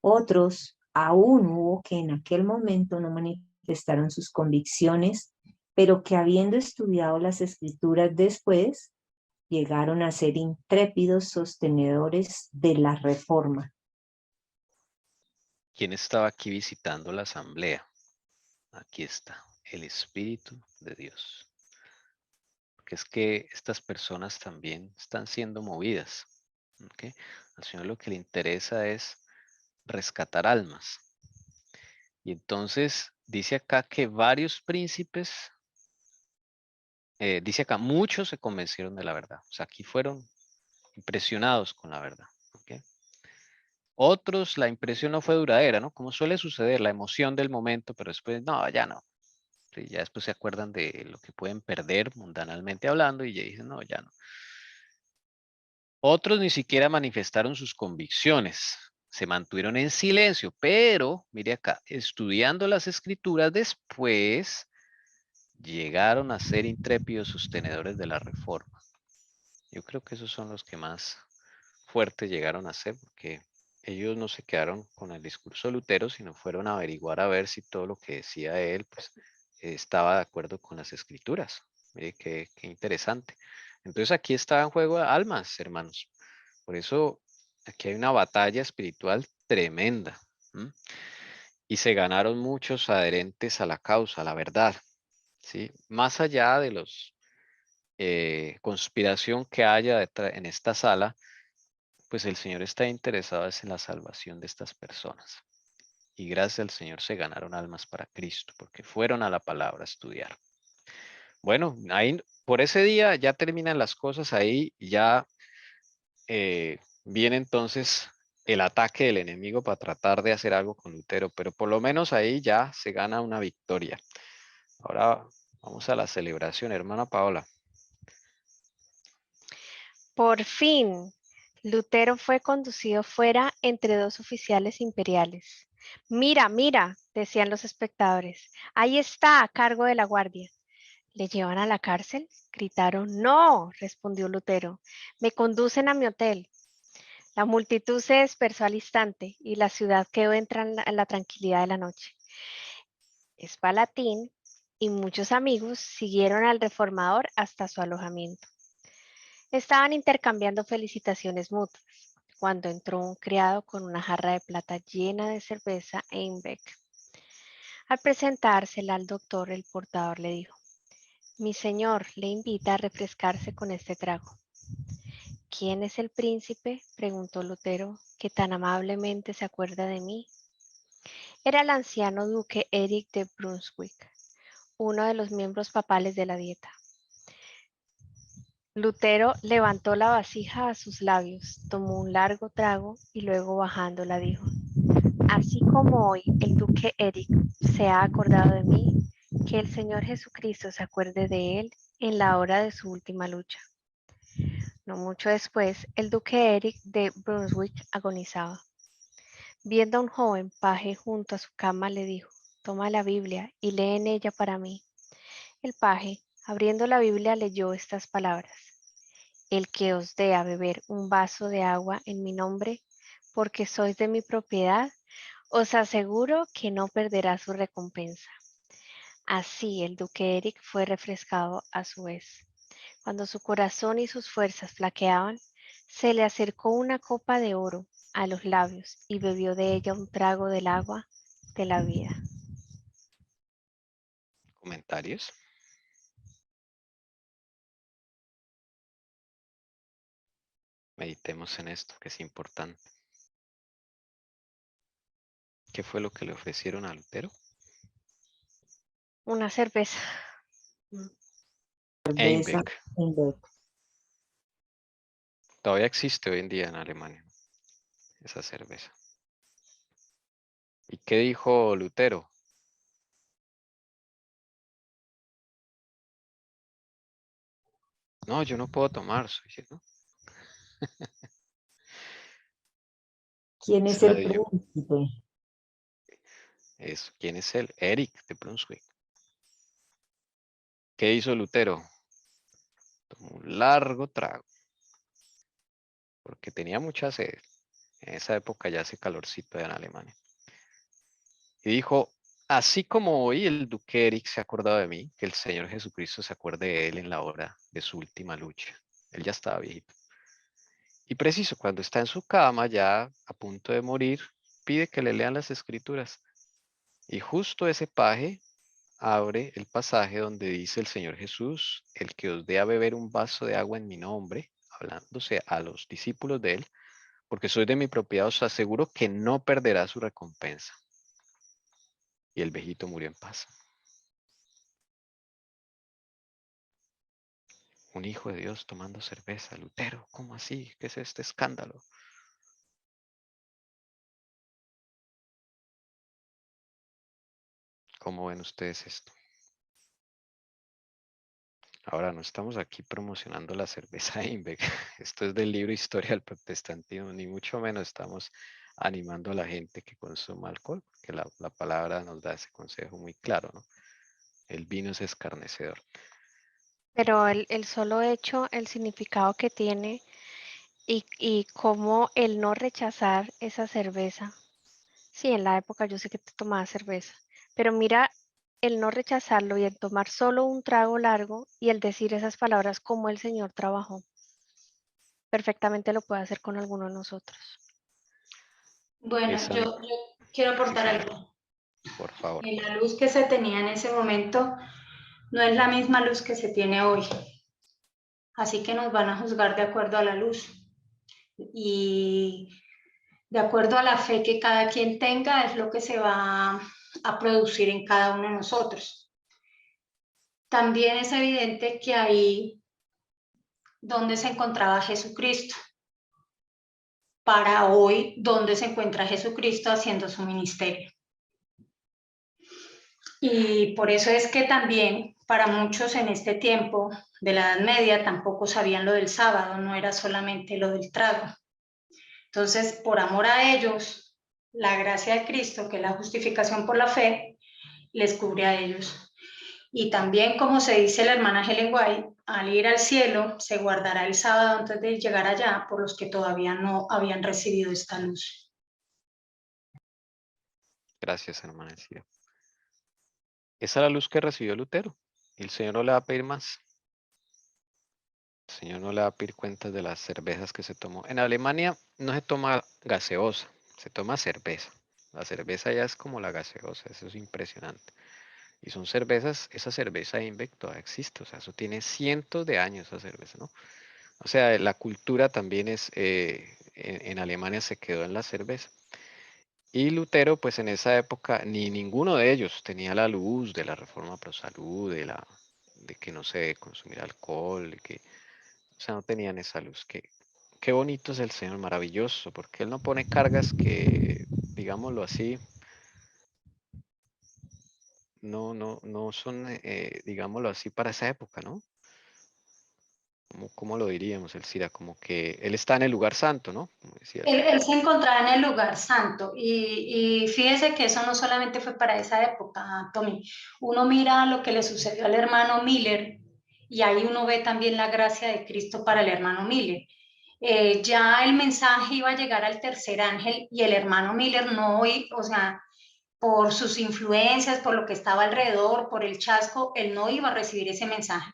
Otros aún hubo que en aquel momento no manifestaron sus convicciones, pero que habiendo estudiado las escrituras después, llegaron a ser intrépidos sostenedores de la reforma. ¿Quién estaba aquí visitando la asamblea? Aquí está, el Espíritu de Dios. Porque es que estas personas también están siendo movidas. ¿Okay? Al Señor lo que le interesa es rescatar almas. Y entonces dice acá que varios príncipes, dice acá, muchos se convencieron de la verdad. O sea, aquí fueron impresionados con la verdad. ¿Okay? Otros, la impresión no fue duradera, ¿no? Como suele suceder, la emoción del momento, pero después, no, ya no. Sí, ya después se acuerdan de lo que pueden perder mundanalmente hablando y ya dicen, no, ya no. Otros ni siquiera manifestaron sus convicciones, se mantuvieron en silencio, pero, mire acá, estudiando las escrituras después, llegaron a ser intrépidos sostenedores de la reforma. Yo creo que esos son los que más fuertes llegaron a ser, porque ellos no se quedaron con el discurso de Lutero, sino fueron a averiguar a ver si todo lo que decía él, pues, estaba de acuerdo con las escrituras. Mire qué interesante. Entonces aquí está en juego almas, hermanos. Por eso aquí hay una batalla espiritual tremenda. ¿M? Y se ganaron muchos adherentes a la causa, a la verdad. ¿Sí? Más allá de los conspiración que haya en esta sala, pues el Señor está interesado es en la salvación de estas personas. Y gracias al Señor se ganaron almas para Cristo, porque fueron a la palabra a estudiar. Bueno, ahí por ese día ya terminan las cosas ahí, ya viene entonces el ataque del enemigo para tratar de hacer algo con Lutero, pero por lo menos ahí ya se gana una victoria. Ahora vamos a la celebración, hermana Paola. Por fin, Lutero fue conducido fuera entre dos oficiales imperiales. Mira, mira, decían los espectadores, ahí está, a cargo de la guardia. ¿Le llevan a la cárcel? Gritaron. No, respondió Lutero, me conducen a mi hotel. La multitud se dispersó al instante y la ciudad quedó en la tranquilidad de la noche. Spalatín y muchos amigos siguieron al reformador hasta su alojamiento. Estaban intercambiando felicitaciones mutuas cuando entró un criado con una jarra de plata llena de cerveza Einbeck. Al presentársela al doctor, el portador le dijo: mi señor le invita a refrescarse con este trago. ¿Quién es el príncipe?, preguntó Lutero, que tan amablemente se acuerda de mí. Era el anciano duque Eric de Brunswick, uno de los miembros papales de la Dieta. Lutero levantó la vasija a sus labios, tomó un largo trago y luego bajándola dijo: así como hoy el duque Eric se ha acordado de mí, que el Señor Jesucristo se acuerde de él en la hora de su última lucha. No mucho después, el duque Eric de Brunswick agonizaba. Viendo a un joven paje junto a su cama, le dijo: toma la Biblia y lee en ella para mí. El paje, abriendo la Biblia, leyó estas palabras: el que os dé a beber un vaso de agua en mi nombre, porque sois de mi propiedad, os aseguro que no perderá su recompensa. Así el duque Eric fue refrescado a su vez. Cuando su corazón y sus fuerzas flaqueaban, se le acercó una copa de oro a los labios y bebió de ella un trago del agua de la vida. ¿Comentarios? Meditemos en esto, que es importante. ¿Qué fue lo que le ofrecieron a Lutero? Una cerveza. Cerveza Einbeck. Einbeck. Todavía existe hoy en día en Alemania esa cerveza. ¿Y qué dijo Lutero? No, yo no puedo tomar, ¿no? ¿Quién es Se la el dio. príncipe? Eso. ¿Quién es él? Eric de Brunswick. ¿Qué hizo Lutero? Tomó un largo trago. porque tenía mucha sed. En esa época ya hace calorcito allá en Alemania. Y dijo, así como hoy el duque Eric se ha acordado de mí, que el Señor Jesucristo se acuerde de él en la hora de su última lucha. Él ya estaba viejito. Y preciso, cuando está en su cama ya a punto de morir, pide que le lean las escrituras. Y justo ese paje abre el pasaje donde dice el Señor Jesús, el que os dé a beber un vaso de agua en mi nombre, hablándose a los discípulos de él, porque soy de mi propiedad, os aseguro que no perderá su recompensa. Y el viejito murió en paz. Un hijo de Dios tomando cerveza, Lutero, ¿cómo así? ¿Qué es este escándalo? ¿Cómo ven ustedes esto? Ahora, no estamos aquí promocionando la cerveza Einbeck. Esto es del libro Historia del Protestantismo, ni mucho menos estamos animando a la gente que consuma alcohol, porque la palabra nos da ese consejo muy claro, ¿no? El vino es escarnecedor. Pero el solo hecho, el significado que tiene y cómo el no rechazar esa cerveza. Sí, en la época yo sé que te tomaba cerveza, pero mira el no rechazarlo y el tomar solo un trago largo y el decir esas palabras como el Señor trabajó. Perfectamente lo puede hacer con alguno de nosotros. Bueno, Esa, yo quiero sí, aportar señora, algo. por favor. La luz que se tenía en ese momento no es la misma luz que se tiene hoy. Así que nos van a juzgar de acuerdo a la luz. Y de acuerdo a la fe que cada quien tenga es lo que se va a producir en cada uno de nosotros. También es evidente que ahí donde se encontraba Jesucristo. Para hoy, ¿dónde se encuentra Jesucristo haciendo su ministerio? Y por eso es que también para muchos en este tiempo de la Edad Media tampoco sabían lo del sábado, no era solamente lo del trago. Entonces, por amor a ellos, la gracia de Cristo, que es la justificación por la fe, les cubre a ellos. Y también, como se dice la hermana Helen White, al ir al cielo se guardará el sábado antes de llegar allá por los que todavía no habían recibido esta luz. Gracias, hermana Elcida. Esa es la luz que recibió Lutero. Y el Señor no le va a pedir más. El Señor no le va a pedir cuentas de las cervezas que se tomó. En Alemania no se toma gaseosa, se toma cerveza. La cerveza ya es como la gaseosa, eso es impresionante. Y son cervezas, esa cerveza Einbeck todavía existe, o sea, eso tiene cientos de años esa cerveza, ¿no? O sea, la cultura también es, en Alemania se quedó en la cerveza. Y Lutero, pues en esa época, ni ninguno de ellos tenía la luz de la reforma pro salud, de que no se consumiera alcohol, o sea, no tenían esa luz. Qué bonito es el Señor, maravilloso, porque Él no pone cargas que, digámoslo así, no son, digámoslo así, para esa época, ¿no? ¿Cómo lo diríamos, Elcira? Como que Él está en el lugar santo, ¿no? Como decía. Él se encontraba en el lugar santo y fíjese que eso no solamente fue para esa época, Tommy. Uno mira lo que le sucedió al hermano Miller y ahí uno ve también la gracia de Cristo para el hermano Miller. Ya el mensaje iba a llegar al tercer ángel y el hermano Miller no, o sea, por sus influencias, por lo que estaba alrededor, por el chasco, él no iba a recibir ese mensaje.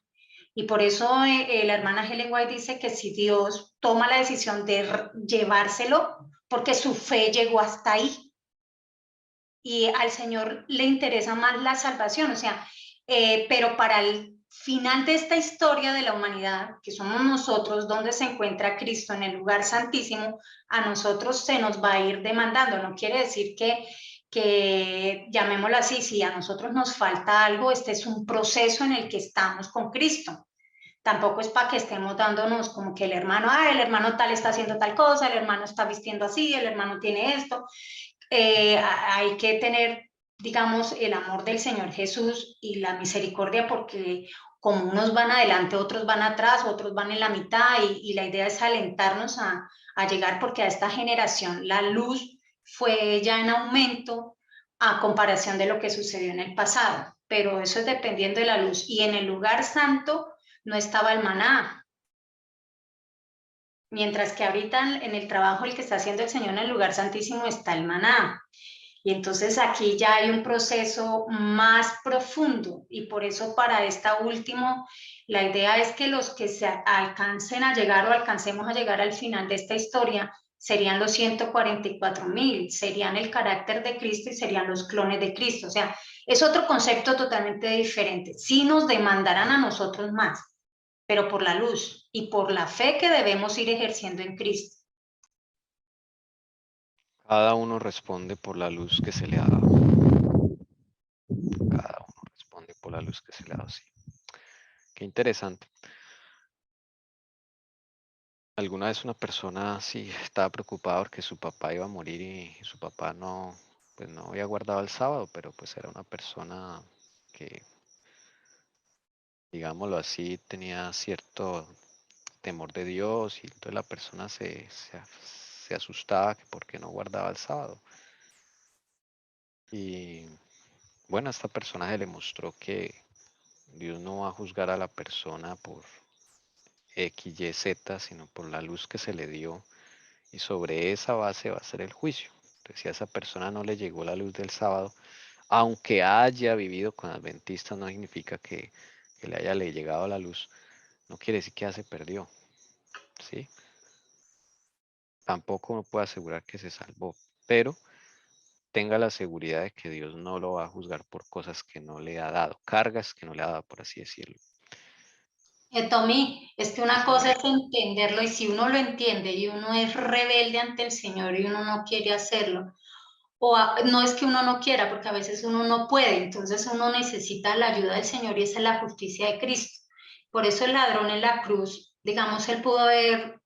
Y por eso la hermana Helen White dice que si Dios toma la decisión de llevárselo, porque su fe llegó hasta ahí. Y al Señor le interesa más la salvación, o sea, pero para el final de esta historia de la humanidad, que somos nosotros, donde se encuentra Cristo en el lugar santísimo, a nosotros se nos va a ir demandando. No quiere decir que llamémoslo así, si a nosotros nos falta algo, este es un proceso en el que estamos con Cristo. Tampoco es para que estemos dándonos como que el hermano tal está haciendo tal cosa, el hermano está vistiendo así, el hermano tiene esto. Hay que tener, digamos, el amor del Señor Jesús y la misericordia, porque como unos van adelante, otros van atrás, otros van en la mitad, y la idea es alentarnos a llegar, porque a esta generación la luz fue ya en aumento a comparación de lo que sucedió en el pasado, pero eso es dependiendo de la luz. Y en el lugar santo no estaba el maná. Mientras que ahorita en el trabajo el que está haciendo el Señor en el lugar santísimo está el maná. Y entonces aquí ya hay un proceso más profundo y por eso para esta última, la idea es que los que se alcancen a llegar o alcancemos a llegar al final de esta historia serían los 144.000, serían el carácter de Cristo y serían los clones de Cristo. O sea, es otro concepto totalmente diferente. Sí nos demandarán a nosotros más, pero por la luz y por la fe que debemos ir ejerciendo en Cristo. Cada uno responde por la luz que se le ha dado. Cada uno responde por la luz que se le ha dado, sí. Qué interesante. Alguna vez una persona sí estaba preocupada porque su papá iba a morir y su papá no, pues no había guardado el sábado, pero pues era una persona que, digámoslo así, tenía cierto temor de Dios y entonces la persona se asustaba que porque no guardaba el sábado. Y bueno, a esta persona se le mostró que Dios no va a juzgar a la persona por X, Y, Z, sino por la luz que se le dio y sobre esa base va a ser el juicio. Entonces, si a esa persona no le llegó la luz del sábado, aunque haya vivido con adventistas, no significa que le haya llegado la luz, no quiere decir que ya se perdió, ¿sí? Tampoco uno puede asegurar que se salvó, pero tenga la seguridad de que Dios no lo va a juzgar por cosas que no le ha dado, cargas que no le ha dado, por así decirlo. Tommy, es que una Sí, cosa es entenderlo y si uno lo entiende y uno es rebelde ante el Señor y uno no quiere hacerlo, no es que uno no quiera, porque a veces uno no puede, entonces uno necesita la ayuda del Señor y esa es la justicia de Cristo. Por eso el ladrón en la cruz, digamos, él pudo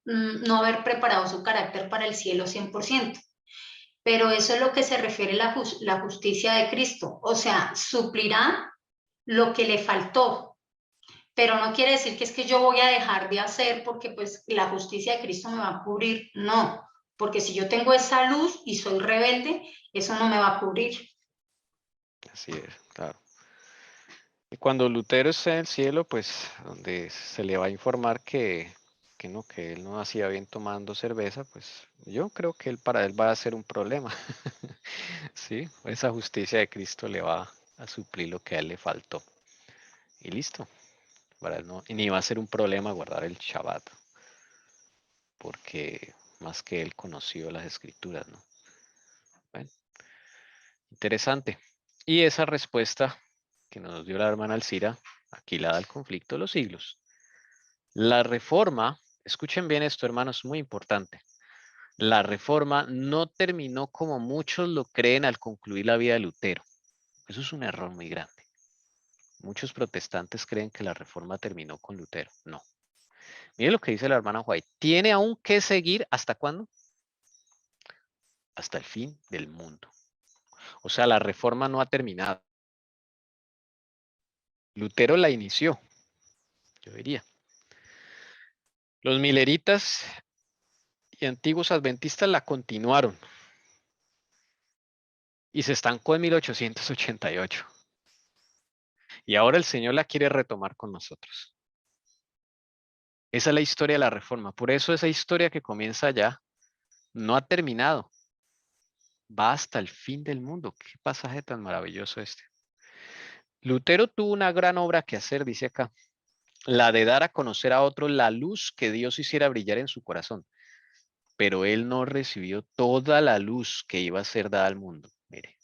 no haber preparado su carácter para el cielo 100%, pero eso es lo que se refiere la justicia de Cristo, o sea, suplirá lo que le faltó, pero no quiere decir que es que yo voy a dejar de hacer porque pues la justicia de Cristo me va a cubrir, no, porque si yo tengo esa luz y soy rebelde, eso no me va a cubrir. así es, claro. Y cuando Lutero esté en el cielo, pues donde se le va a informar que no, que él no hacía bien tomando cerveza, pues yo creo que para él va a ser un problema. Sí, esa justicia de Cristo le va a suplir lo que a él le faltó. Y listo. Para él no, y ni va a ser un problema guardar el Shabbat, porque más que él conoció las escrituras, ¿no? Bueno, interesante. Y esa respuesta que nos dio la hermana Alcira, aquí la da el conflicto de los siglos. La reforma, escuchen bien esto, hermanos, muy importante. La reforma no terminó como muchos lo creen al concluir la vida de Lutero. Eso es un error muy grande. Muchos protestantes creen que la reforma terminó con Lutero. No. Mire lo que dice la hermana White. Tiene aún que seguir, ¿hasta cuándo? Hasta el fin del mundo. O sea, la reforma no ha terminado. Lutero la inició, yo diría. Los mileritas y antiguos adventistas la continuaron y se estancó en 1888. Y ahora el Señor la quiere retomar con nosotros. Esa es la historia de la reforma. Por eso esa historia que comienza allá no ha terminado. Va hasta el fin del mundo. Qué pasaje tan maravilloso este. Lutero tuvo una gran obra que hacer, dice acá. La de dar a conocer a otros la luz que Dios hiciera brillar en su corazón. Pero él no recibió toda la luz que iba a ser dada al mundo. Mire,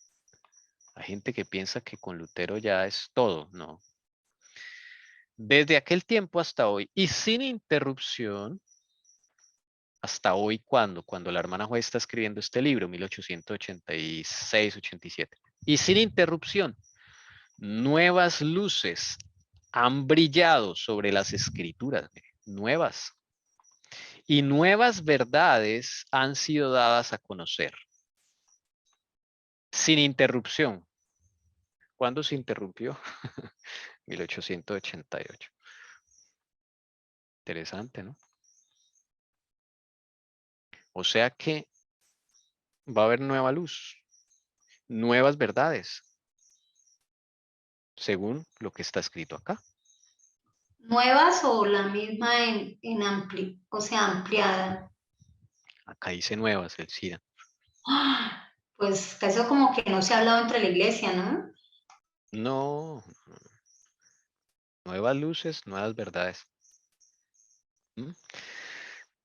hay gente que piensa que con Lutero ya es todo. No. Desde aquel tiempo hasta hoy y sin interrupción, hasta hoy, cuando la hermana Juez está escribiendo este libro, 1886-87, y sin interrupción, nuevas luces han brillado sobre las escrituras, nuevas, y nuevas verdades han sido dadas a conocer, sin interrupción. ¿Cuándo se interrumpió? 1888. Interesante, ¿no? O sea que va a haber nueva luz, nuevas verdades, según lo que está escrito acá. ¿Nuevas o la misma o sea, ampliada? Acá dice nuevas, el SIDA. ¡Ah! Pues eso como que no se ha hablado entre la iglesia, ¿no? No, nuevas luces, nuevas verdades. ¿Mm?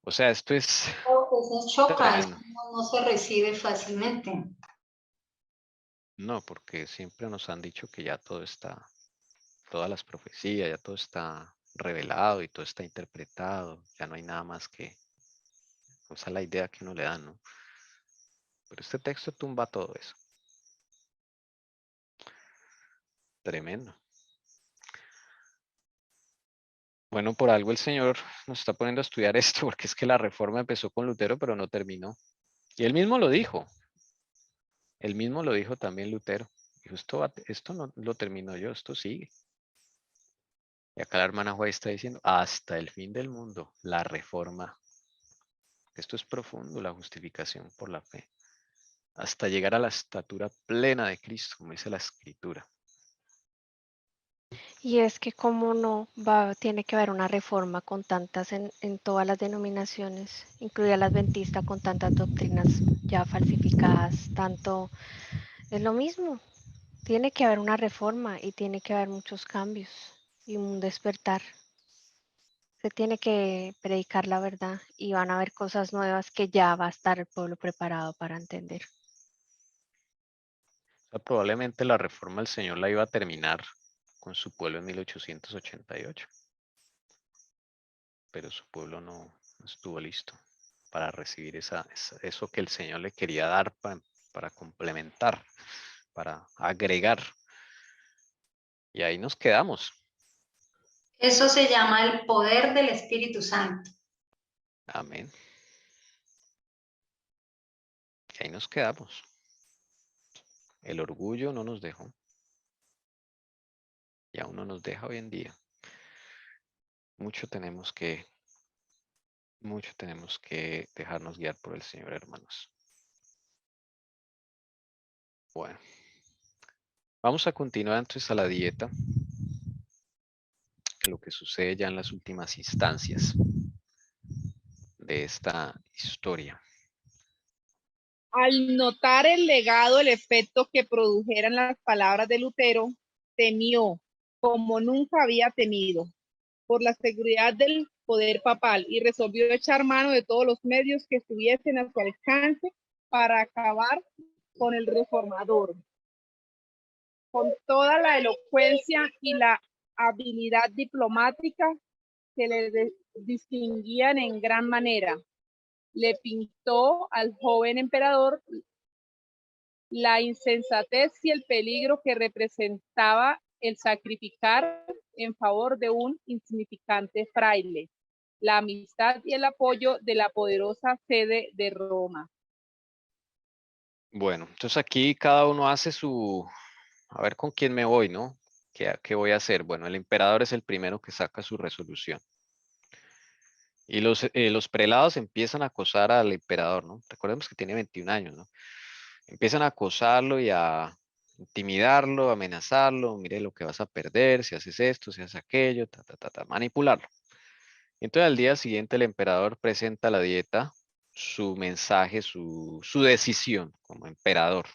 O sea, esto es Eso choca, eso tremendo. no se recibe fácilmente. No, porque siempre nos han dicho que ya todo está, todas las profecías, ya todo está revelado y todo está interpretado. Ya no hay nada más que, o sea, la idea que uno le da, ¿no? Pero este texto tumba todo eso. Tremendo. Bueno, por algo el Señor nos está poniendo a estudiar esto, porque es que la reforma empezó con Lutero, pero no terminó. Y él mismo lo dijo. Él mismo lo dijo también Lutero. Dijo, esto no lo termino yo, esto sigue. Y acá la hermana Juárez está diciendo, hasta el fin del mundo, la reforma. Esto es profundo, la justificación por la fe. Hasta llegar a la estatura plena de Cristo, como dice la Escritura. Y es que como no tiene que haber una reforma con tantas en todas las denominaciones, incluida la adventista, con tantas doctrinas ya falsificadas, tanto es lo mismo. Tiene que haber una reforma y tiene que haber muchos cambios y un despertar. Se tiene que predicar la verdad y van a haber cosas nuevas que ya va a estar el pueblo preparado para entender. O sea, probablemente la reforma el Señor la iba a terminar con su pueblo en 1888. Pero su pueblo no estuvo listo para recibir eso que el Señor le quería dar para complementar, para agregar. Y ahí nos quedamos. Eso se llama el poder del Espíritu Santo. Amén. Y ahí nos quedamos. El orgullo no nos dejó. Y aún no nos deja hoy en día. Mucho tenemos que dejarnos guiar por el Señor, hermanos. Bueno. Vamos a continuar entonces a la dieta. Lo que sucede ya en las últimas instancias de esta historia. Al notar el efecto que produjeran las palabras de Lutero, temió, como nunca había temido, por la seguridad del poder papal y resolvió echar mano de todos los medios que estuviesen a su alcance para acabar con el reformador. Con toda la elocuencia y la habilidad diplomática que le distinguían en gran manera, le pintó al joven emperador la insensatez y el peligro que representaba el sacrificar en favor de un insignificante fraile la amistad y el apoyo de la poderosa sede de Roma. Bueno, entonces aquí cada uno hace a ver con quién me voy, ¿no? ¿Qué voy a hacer? Bueno, el emperador es el primero que saca su resolución. Y los prelados empiezan a acosar al emperador, ¿no? Recordemos que tiene 21 años, ¿no? Empiezan a acosarlo y a intimidarlo, amenazarlo, mire lo que vas a perder, si haces esto, si haces aquello, manipularlo. Entonces al día siguiente el emperador presenta a la dieta su mensaje, su decisión como emperador.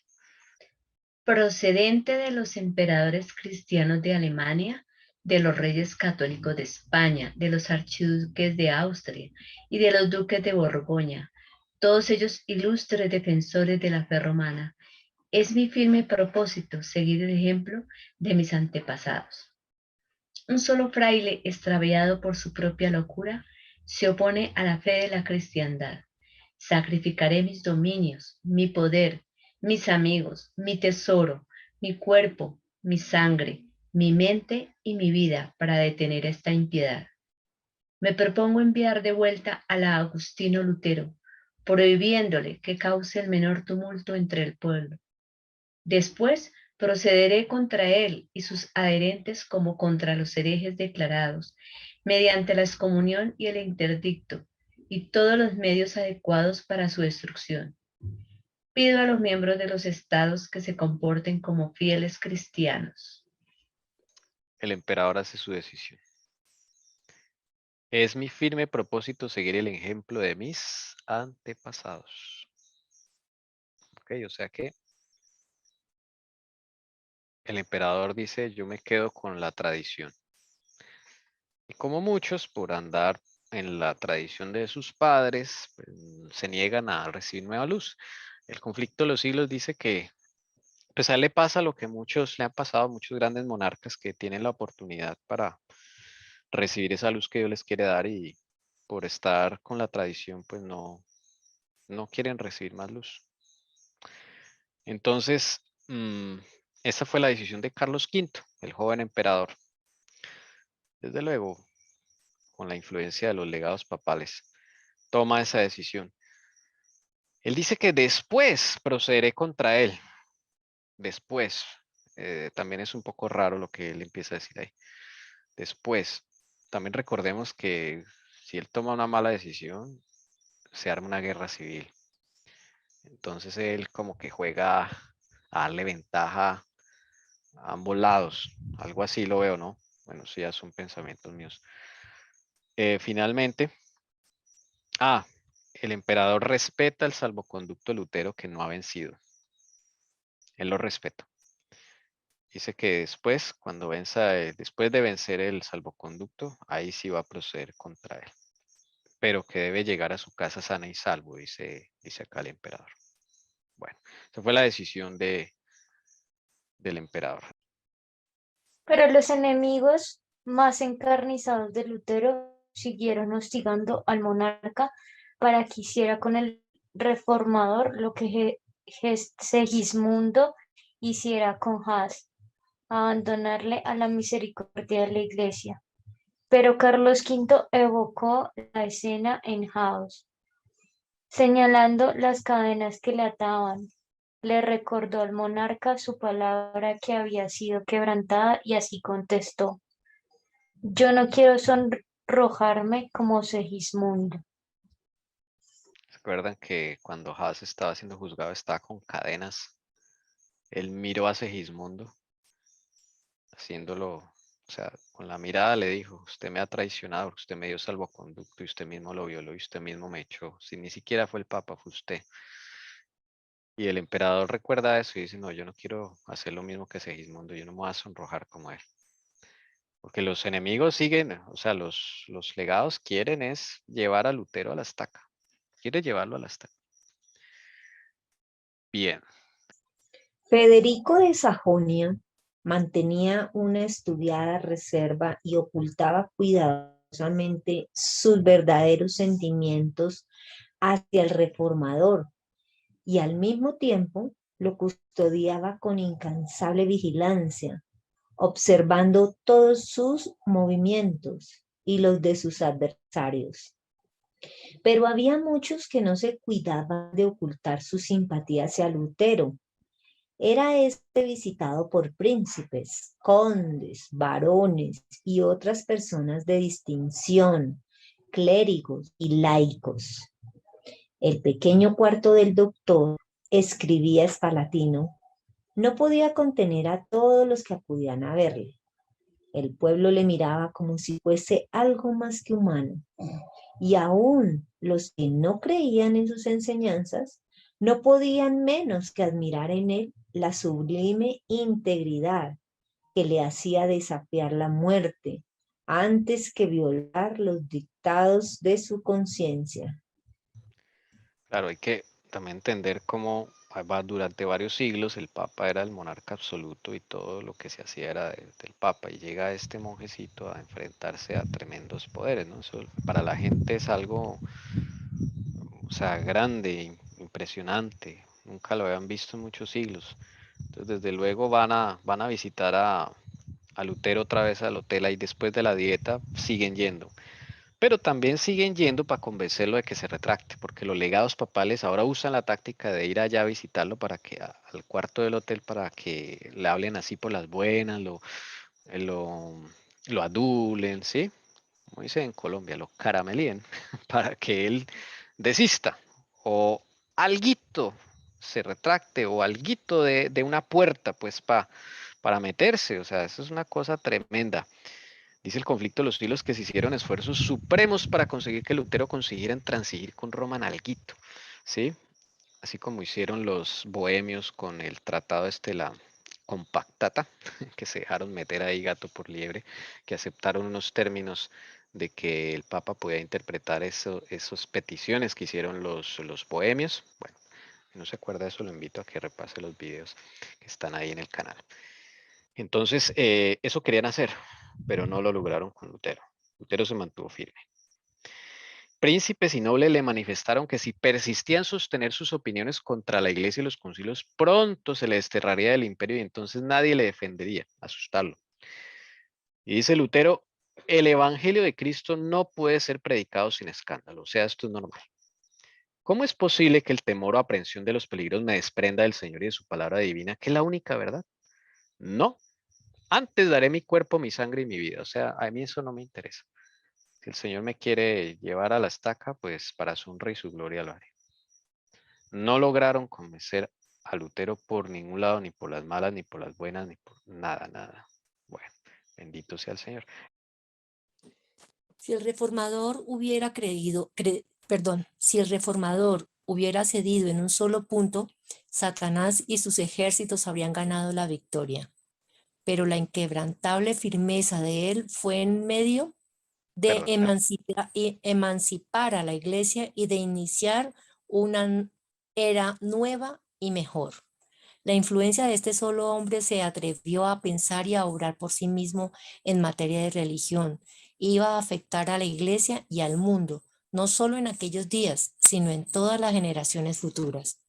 Procedente de los emperadores cristianos de Alemania, de los reyes católicos de España, de los archiduques de Austria y de los duques de Borgoña, todos ellos ilustres defensores de la fe romana. Es mi firme propósito seguir el ejemplo de mis antepasados. Un solo fraile extraviado por su propia locura se opone a la fe de la cristiandad. Sacrificaré mis dominios, mi poder, mis amigos, mi tesoro, mi cuerpo, mi sangre, mi mente y mi vida para detener esta impiedad. Me propongo enviar de vuelta a la Agustino Lutero, prohibiéndole que cause el menor tumulto entre el pueblo. Después procederé contra él y sus adherentes como contra los herejes declarados, mediante la excomunión y el interdicto, y todos los medios adecuados para su destrucción. Pido a los miembros de los estados que se comporten como fieles cristianos. El emperador hace su decisión. Es mi firme propósito seguir el ejemplo de mis antepasados. Ok, o sea que el emperador dice, yo me quedo con la tradición. Y como muchos, por andar en la tradición de sus padres, pues, se niegan a recibir nueva luz. El conflicto de los siglos dice que pues a él le pasa lo que muchos le han pasado a muchos grandes monarcas que tienen la oportunidad para recibir esa luz que Dios les quiere dar y por estar con la tradición, pues no quieren recibir más luz. Entonces, esa fue la decisión de Carlos V, el joven emperador. Desde luego, con la influencia de los legados papales, toma esa decisión. Él dice que después procederé contra él. Después. También es un poco raro lo que él empieza a decir ahí. Después. También recordemos que si él toma una mala decisión, se arma una guerra civil. Entonces él como que juega a darle ventaja a ambos lados. Algo así lo veo, ¿no? Bueno, eso ya son pensamientos míos. Finalmente, el emperador respeta el salvoconducto de Lutero que no ha vencido. Él lo respeta. Dice que después, cuando después de vencer el salvoconducto, ahí sí va a proceder contra él. Pero que debe llegar a su casa sana y salvo, dice acá el emperador. Bueno, esa fue la decisión del emperador. Pero los enemigos más encarnizados de Lutero siguieron hostigando al monarca para que hiciera con el reformador lo que Segismundo hiciera con Haz, abandonarle a la misericordia de la iglesia. Pero Carlos V evocó la escena en House, señalando las cadenas que le ataban. Le recordó al monarca su palabra que había sido quebrantada y así contestó: yo no quiero sonrojarme como Segismundo. ¿Se acuerdan que cuando Haas estaba siendo juzgado estaba con cadenas? Él miró a Segismundo, haciéndolo, o sea, con la mirada le dijo, usted me ha traicionado, usted me dio salvoconducto y usted mismo lo violó y usted mismo me echó. Si ni siquiera fue el Papa, fue usted. Y el emperador recuerda eso y dice, no, yo no quiero hacer lo mismo que Segismundo, yo no me voy a sonrojar como él. Porque los enemigos siguen, o sea, los legados quieren es llevar a Lutero a la estaca. Quiere llevarlo a la estaca. Bien. Federico de Sajonia mantenía una estudiada reserva y ocultaba cuidadosamente sus verdaderos sentimientos hacia el reformador, y al mismo tiempo lo custodiaba con incansable vigilancia, observando todos sus movimientos y los de sus adversarios. Pero había muchos que no se cuidaban de ocultar su simpatía hacia Lutero. Era este visitado por príncipes, condes, varones y otras personas de distinción, clérigos y laicos. El pequeño cuarto del doctor, escribía Spalatino, no podía contener a todos los que acudían a verle. El pueblo le miraba como si fuese algo más que humano, y aún los que no creían en sus enseñanzas no podían menos que admirar en él la sublime integridad que le hacía desafiar la muerte antes que violar los dictados de su conciencia. Claro, hay que también entender cómo durante varios siglos el Papa era el monarca absoluto y todo lo que se hacía era del Papa. Y llega este monjecito a enfrentarse a tremendos poderes, ¿no? Eso para la gente es algo, o sea, grande, impresionante. Nunca lo habían visto en muchos siglos. Entonces, desde luego van a visitar a Lutero otra vez al hotel y después de la dieta siguen yendo. Pero también siguen yendo para convencerlo de que se retracte, porque los legados papales ahora usan la táctica de ir allá a visitarlo para que al cuarto del hotel para que le hablen así por las buenas, lo adulen, ¿sí? Como dicen en Colombia, lo caramelien, para que él desista o alguito se retracte o alguito de una puerta, pues para meterse, o sea, eso es una cosa tremenda. Dice el conflicto de los siglos que se hicieron esfuerzos supremos para conseguir que Lutero consiguiera transigir con Roma en alguito, ¿sí? Así como hicieron los bohemios con el tratado la compactata, que se dejaron meter ahí gato por liebre, que aceptaron unos términos de que el Papa podía interpretar esas peticiones que hicieron los bohemios. Bueno, si no se acuerda de eso, lo invito a que repase los videos que están ahí en el canal. Entonces, eso querían hacer, pero no lo lograron con Lutero. Lutero se mantuvo firme. Príncipes y nobles le manifestaron que si persistía en sostener sus opiniones contra la iglesia y los concilios, pronto se le desterraría del imperio y entonces nadie le defendería, asustarlo. Y dice Lutero, el evangelio de Cristo no puede ser predicado sin escándalo, o sea, esto es normal. ¿Cómo es posible que el temor o aprensión de los peligros me desprenda del Señor y de su palabra divina, que es la única verdad? No, antes daré mi cuerpo, mi sangre y mi vida, o sea, a mí eso no me interesa. Si el Señor me quiere llevar a la estaca, pues para su honra y su gloria lo haré. No lograron convencer a Lutero por ningún lado, ni por las malas, ni por las buenas, ni por nada, nada. Bueno, bendito sea el Señor. Si el reformador hubiera si el reformador hubiera cedido en un solo punto, Satanás y sus ejércitos habrían ganado la victoria. Pero la inquebrantable firmeza de él fue en medio de emancipar a la iglesia y de iniciar una era nueva y mejor. La influencia de este solo hombre se atrevió a pensar y a obrar por sí mismo en materia de religión. Iba a afectar a la iglesia y al mundo, no solo en aquellos días, sino en todas las generaciones futuras.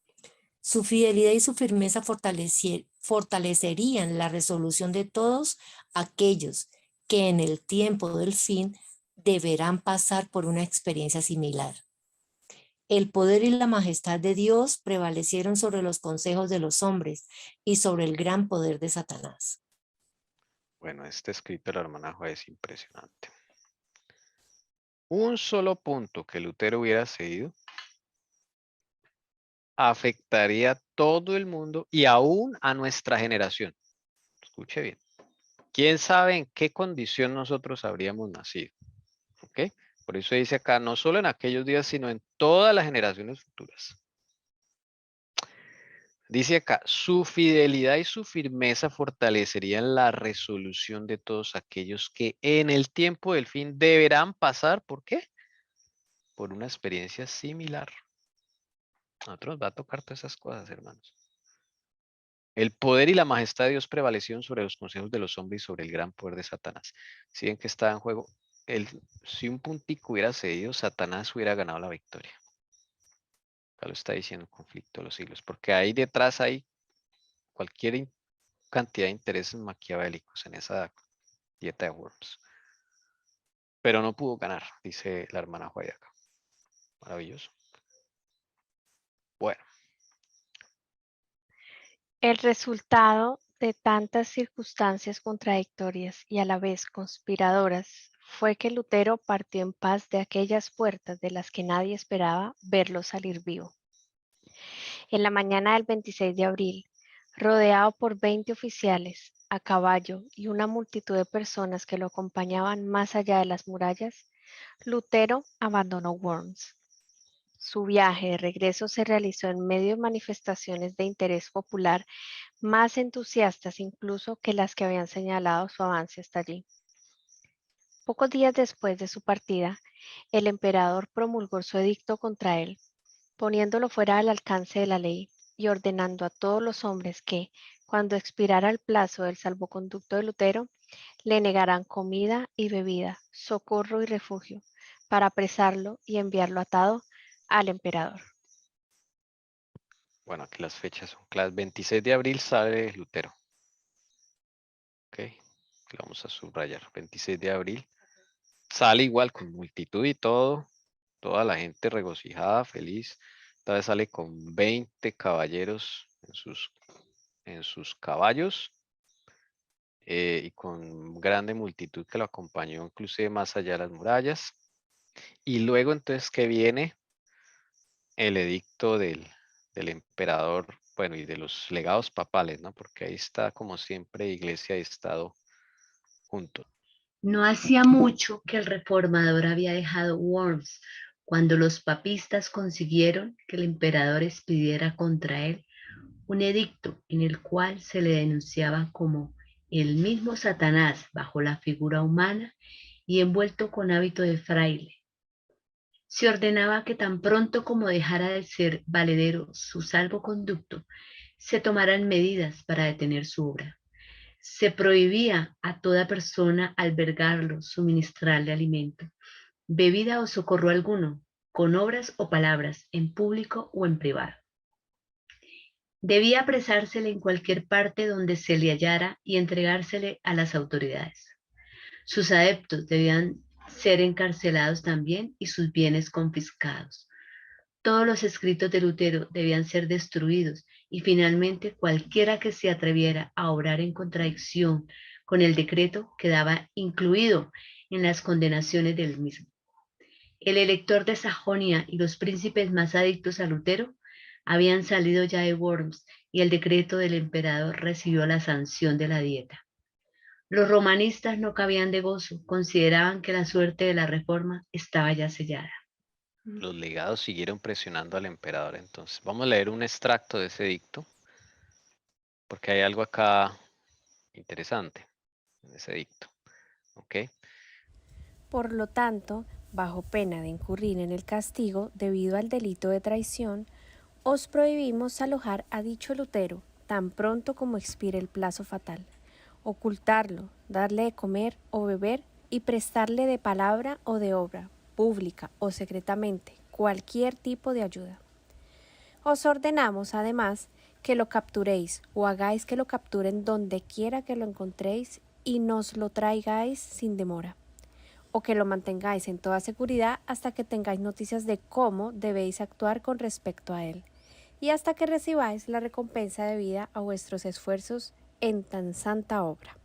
Su fidelidad y su firmeza fortalecerían la resolución de todos aquellos que en el tiempo del fin deberán pasar por una experiencia similar. El poder y la majestad de Dios prevalecieron sobre los consejos de los hombres y sobre el gran poder de Satanás. Bueno, este escrito de la hermana Juárez es impresionante. Un solo punto que Lutero hubiera cedido afectaría a todo el mundo y aún a nuestra generación. Escuche bien. ¿Quién sabe en qué condición nosotros habríamos nacido? ¿Ok? Por eso dice acá, no solo en aquellos días, sino en todas las generaciones futuras. Dice acá, su fidelidad y su firmeza fortalecerían la resolución de todos aquellos que en el tiempo del fin deberán pasar, ¿por qué? Por una experiencia similar. A nosotros va a tocar todas esas cosas, hermanos. El poder y la majestad de Dios prevalecieron sobre los consejos de los hombres y sobre el gran poder de Satanás. Si ven que estaba en juego, si un puntico hubiera cedido, Satanás hubiera ganado la victoria. Acá lo está diciendo el conflicto de los siglos, porque ahí detrás hay cualquier cantidad de intereses maquiavélicos en esa dieta de Worms. Pero no pudo ganar, dice la hermana Juárez acá. Maravilloso. Bueno. El resultado de tantas circunstancias contradictorias y a la vez conspiradoras fue que Lutero partió en paz de aquellas puertas de las que nadie esperaba verlo salir vivo. En la mañana del 26 de abril, rodeado por 20 oficiales a caballo y una multitud de personas que lo acompañaban más allá de las murallas, Lutero abandonó Worms. Su viaje de regreso se realizó en medio de manifestaciones de interés popular más entusiastas incluso que las que habían señalado su avance hasta allí. Pocos días después de su partida, el emperador promulgó su edicto contra él, poniéndolo fuera del alcance de la ley y ordenando a todos los hombres que, cuando expirara el plazo del salvoconducto de Lutero, le negarán comida y bebida, socorro y refugio, para apresarlo y enviarlo atado al emperador. Bueno, aquí las fechas son claras. 26 de abril sale Lutero. Ok, lo vamos a subrayar. 26 de abril. Sale igual con multitud y todo. Toda la gente regocijada, feliz. Esta vez sale con 20 caballeros en sus caballos. Y con grande multitud que lo acompañó inclusive más allá de las murallas. Y luego entonces que viene el edicto del emperador, bueno, y de los legados papales, ¿no? Porque ahí está como siempre Iglesia y Estado juntos. No hacía mucho que el reformador había dejado Worms, cuando los papistas consiguieron que el emperador expidiera contra él un edicto en el cual se le denunciaba como el mismo Satanás bajo la figura humana y envuelto con hábito de fraile. Se ordenaba que tan pronto como dejara de ser valedero su salvoconducto, se tomaran medidas para detener su obra. Se prohibía a toda persona albergarlo, suministrarle alimento, bebida o socorro alguno, con obras o palabras, en público o en privado. Debía apresársele en cualquier parte donde se le hallara y entregársele a las autoridades. Sus adeptos debían ser encarcelados también y sus bienes confiscados. Todos los escritos de Lutero debían ser destruidos y finalmente cualquiera que se atreviera a obrar en contradicción con el decreto quedaba incluido en las condenaciones del mismo. El elector de Sajonia y los príncipes más adictos a Lutero habían salido ya de Worms y el decreto del emperador recibió la sanción de la dieta. Los romanistas no cabían de gozo, consideraban que la suerte de la reforma estaba ya sellada. Los legados siguieron presionando al emperador. Entonces, vamos a leer un extracto de ese edicto, porque hay algo acá interesante en ese edicto. ¿Ok? Por lo tanto, bajo pena de incurrir en el castigo debido al delito de traición, os prohibimos alojar a dicho Lutero tan pronto como expire el plazo fatal, ocultarlo, darle de comer o beber y prestarle de palabra o de obra, pública o secretamente, cualquier tipo de ayuda. Os ordenamos, además, que lo capturéis o hagáis que lo capturen donde quiera que lo encontréis y nos lo traigáis sin demora, o que lo mantengáis en toda seguridad hasta que tengáis noticias de cómo debéis actuar con respecto a él, y hasta que recibáis la recompensa debida a vuestros esfuerzos en tan santa obra.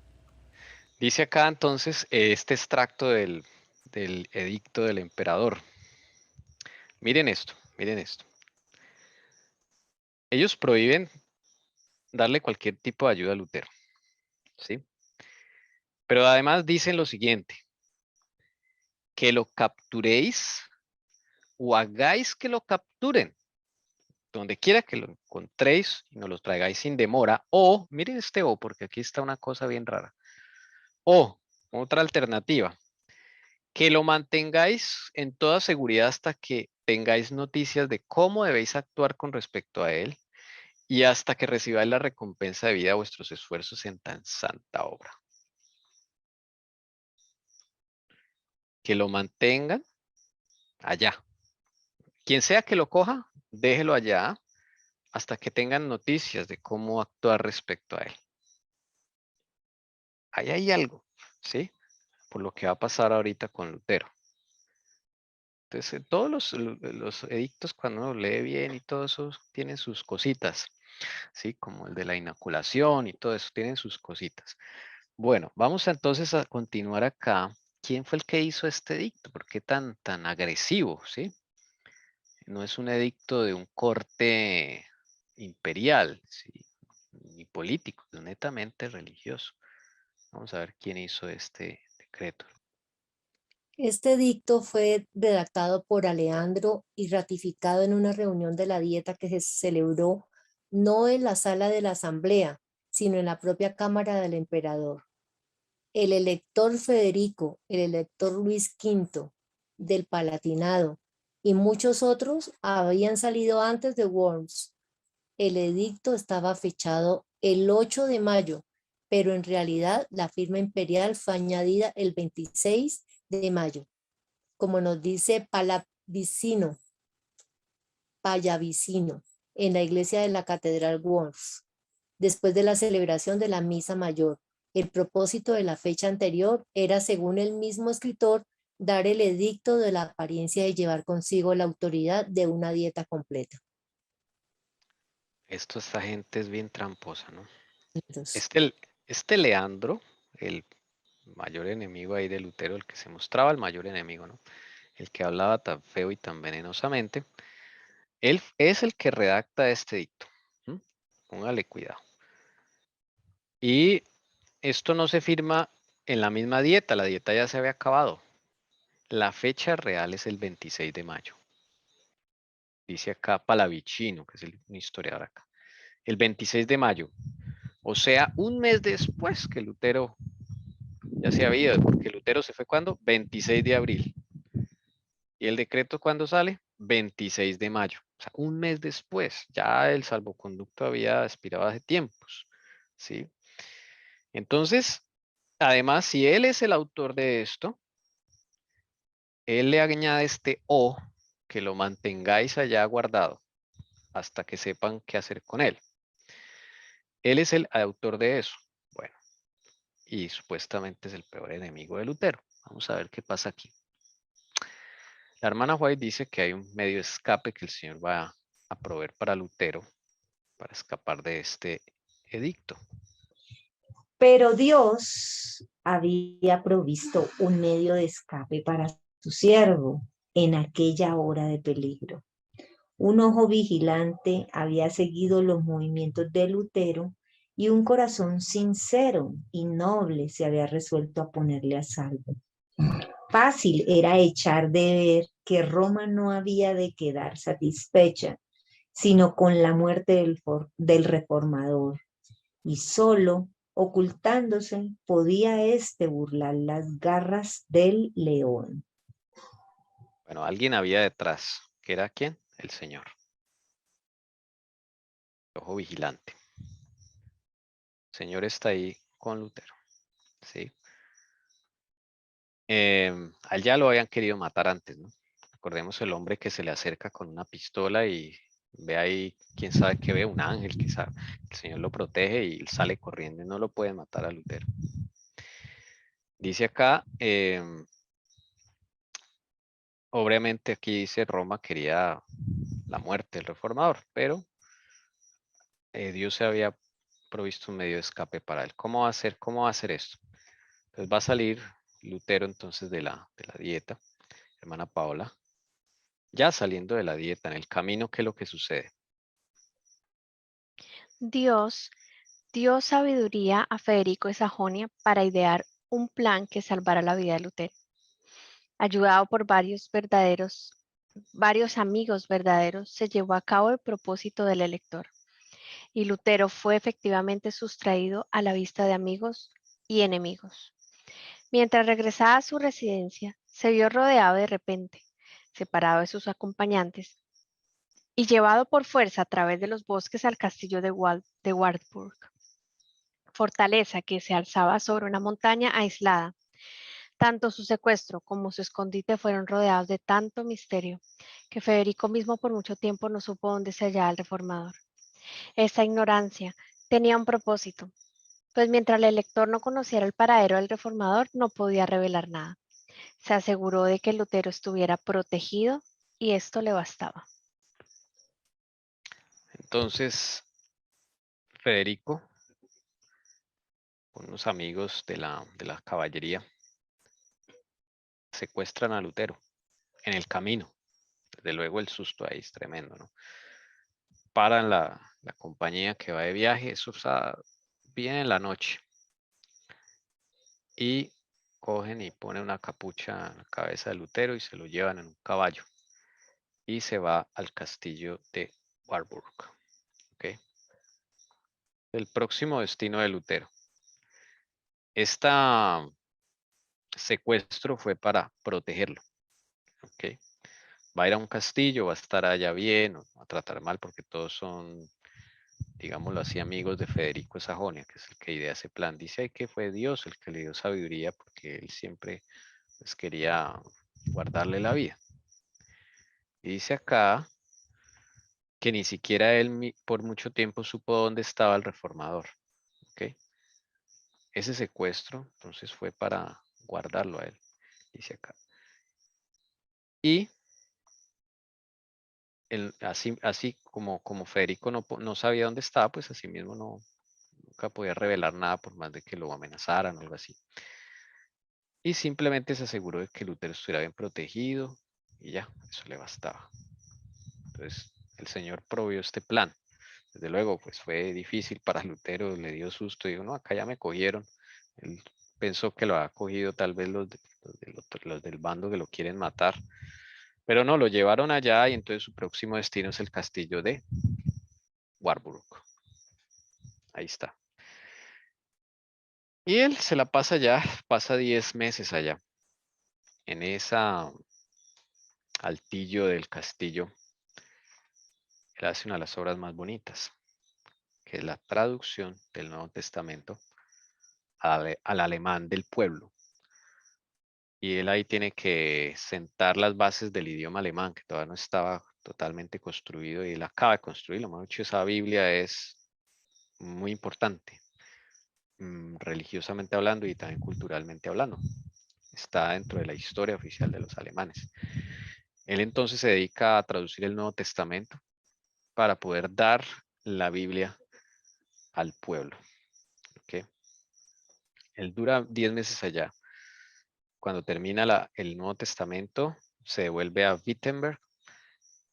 Dice acá entonces este extracto del edicto del emperador. Miren esto, miren esto. Ellos prohíben darle cualquier tipo de ayuda a Lutero, ¿sí? Pero además dicen lo siguiente, que lo capturéis o hagáis que lo capturen, donde quiera que lo encontréis y nos lo traigáis sin demora, o, miren este o, porque aquí está una cosa bien rara, o, otra alternativa, que lo mantengáis en toda seguridad hasta que tengáis noticias de cómo debéis actuar con respecto a él y hasta que recibáis la recompensa debida a vuestros esfuerzos en tan santa obra. Que lo mantengan allá. Quien sea que lo coja, déjelo allá hasta que tengan noticias de cómo actuar respecto a él. Ahí hay algo, ¿sí? Por lo que va a pasar ahorita con Lutero. Entonces, todos los edictos, cuando uno lee bien y todo eso, tienen sus cositas, ¿sí? Como el de la inoculación y todo eso, tienen sus cositas. Bueno, vamos entonces a continuar acá. ¿Quién fue el que hizo este edicto? ¿Por qué tan agresivo, sí? No es un edicto de un corte imperial, ¿sí? Ni político, es netamente religioso. Vamos a ver quién hizo este decreto. Este edicto fue redactado por Aleandro y ratificado en una reunión de la Dieta que se celebró no en la sala de la asamblea, sino en la propia cámara del emperador. El elector Federico, el elector Luis V del Palatinado y muchos otros habían salido antes de Worms. El edicto estaba fechado el 8 de mayo, pero en realidad la firma imperial fue añadida el 26 de mayo, como nos dice Pallavicino, en la iglesia de la Catedral Worms, después de la celebración de la Misa Mayor. El propósito de la fecha anterior era, según el mismo escritor, dar el edicto de la apariencia de llevar consigo la autoridad de una dieta completa. Esta gente es bien tramposa, ¿no? Entonces, Este Leandro, el mayor enemigo ahí de Lutero, el que se mostraba el mayor enemigo, ¿no? El que hablaba tan feo y tan venenosamente, él es el que redacta este edicto. Póngale cuidado. Y esto no se firma en la misma dieta, la dieta ya se había acabado. La fecha real es el 26 de mayo. Dice acá Palavicino, que es un historiador acá. El 26 de mayo. O sea, un mes después que Lutero ya se había ido, porque Lutero se fue ¿cuándo? 26 de abril. ¿Y el decreto cuándo sale? 26 de mayo. O sea, un mes después. Ya el salvoconducto había expirado hace tiempos. ¿Sí? Entonces, además, si él es el autor de esto, él le añade este O, que lo mantengáis allá guardado hasta que sepan qué hacer con él. Él es el autor de eso. Bueno, y supuestamente es el peor enemigo de Lutero. Vamos a ver qué pasa aquí. La hermana White dice que hay un medio de escape que el Señor va a proveer para Lutero para escapar de este edicto. Pero Dios había provisto un medio de escape para su siervo en aquella hora de peligro. Un ojo vigilante había seguido los movimientos de Lutero y un corazón sincero y noble se había resuelto a ponerle a salvo. Fácil era echar de ver que Roma no había de quedar satisfecha, sino con la muerte del reformador, y solo ocultándose podía éste burlar las garras del león. Bueno, alguien había detrás. ¿Que era quién? El Señor. El ojo vigilante. El Señor está ahí con Lutero. ¿Sí? A él ya lo habían querido matar antes, ¿no? Recordemos el hombre que se le acerca con una pistola y ve ahí, quién sabe qué ve, un ángel, quizá el Señor lo protege y él sale corriendo y no lo puede matar a Lutero. Dice acá, obviamente aquí dice Roma quería la muerte del reformador, pero Dios se había provisto un medio de escape para él. ¿Cómo va a hacer? ¿Cómo va a hacer esto? Pues va a salir Lutero entonces de la dieta, hermana Paola. Ya saliendo de la dieta, en el camino, ¿qué es lo que sucede? Dios dio sabiduría a Federico de Sajonia para idear un plan que salvara la vida de Lutero. Ayudado por varios amigos verdaderos, se llevó a cabo el propósito del elector, y Lutero fue efectivamente sustraído a la vista de amigos y enemigos. Mientras regresaba a su residencia, se vio rodeado de repente, separado de sus acompañantes, y llevado por fuerza a través de los bosques al castillo de Wartburg, fortaleza que se alzaba sobre una montaña aislada. Tanto su secuestro como su escondite fueron rodeados de tanto misterio, que Federico mismo por mucho tiempo no supo dónde se hallaba el reformador. Esta ignorancia tenía un propósito, pues mientras el lector no conociera el paradero del reformador, no podía revelar nada. Se aseguró de que Lutero estuviera protegido y esto le bastaba. Entonces, Federico, con unos amigos de la caballería, secuestran a Lutero en el camino. Desde luego el susto ahí es tremendo, ¿no? Paran la compañía que va de viaje, eso bien en la noche. Y cogen y ponen una capucha en la cabeza de Lutero y se lo llevan en un caballo. Y se va al castillo de Wartburg. ¿Okay? El próximo destino de Lutero. Este secuestro fue para protegerlo. ¿Okay? Va a ir a un castillo, va a estar allá bien, no va a tratar mal porque todos son, digámoslo así, amigos de Federico de Sajonia, que es el que idea ese plan. Dice ahí que fue Dios el que le dio sabiduría porque él siempre pues, quería guardarle la vida. Y dice acá que ni siquiera él por mucho tiempo supo dónde estaba el reformador. ¿Okay? Ese secuestro entonces fue para guardarlo a él, dice acá. Y así como Federico no sabía dónde estaba, pues así mismo nunca podía revelar nada por más de que lo amenazaran o algo así. Y simplemente se aseguró de que Lutero estuviera bien protegido y ya, eso le bastaba. Entonces el Señor provió este plan. Desde luego, pues fue difícil para Lutero, le dio susto, dijo, no, acá ya me cogieron. Él pensó que lo ha cogido tal vez los del bando que lo quieren matar. Pero no, lo llevaron allá y entonces su próximo destino es el castillo de Warburg. Ahí está. Y él se la pasa allá, pasa 10 meses allá. En esa altillo del castillo, él hace una de las obras más bonitas, que es la traducción del Nuevo Testamento al alemán del pueblo. Y él ahí tiene que sentar las bases del idioma alemán, que todavía no estaba totalmente construido, y él acaba de construirlo. Mejor dicho, esa Biblia es muy importante, religiosamente hablando y también culturalmente hablando. Está dentro de la historia oficial de los alemanes. Él entonces se dedica a traducir el Nuevo Testamento para poder dar la Biblia al pueblo. ¿Okay? Él dura 10 meses allá. Cuando termina el Nuevo Testamento, se devuelve a Wittenberg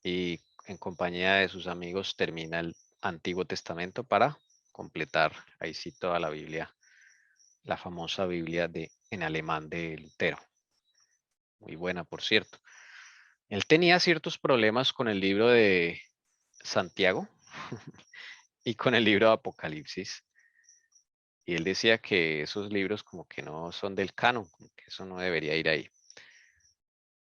y en compañía de sus amigos termina el Antiguo Testamento para completar ahí sí toda la Biblia, la famosa Biblia en alemán de Lutero. Muy buena, por cierto. Él tenía ciertos problemas con el libro de Santiago y con el libro de Apocalipsis. Y él decía que esos libros como que no son del canon, como que eso no debería ir ahí.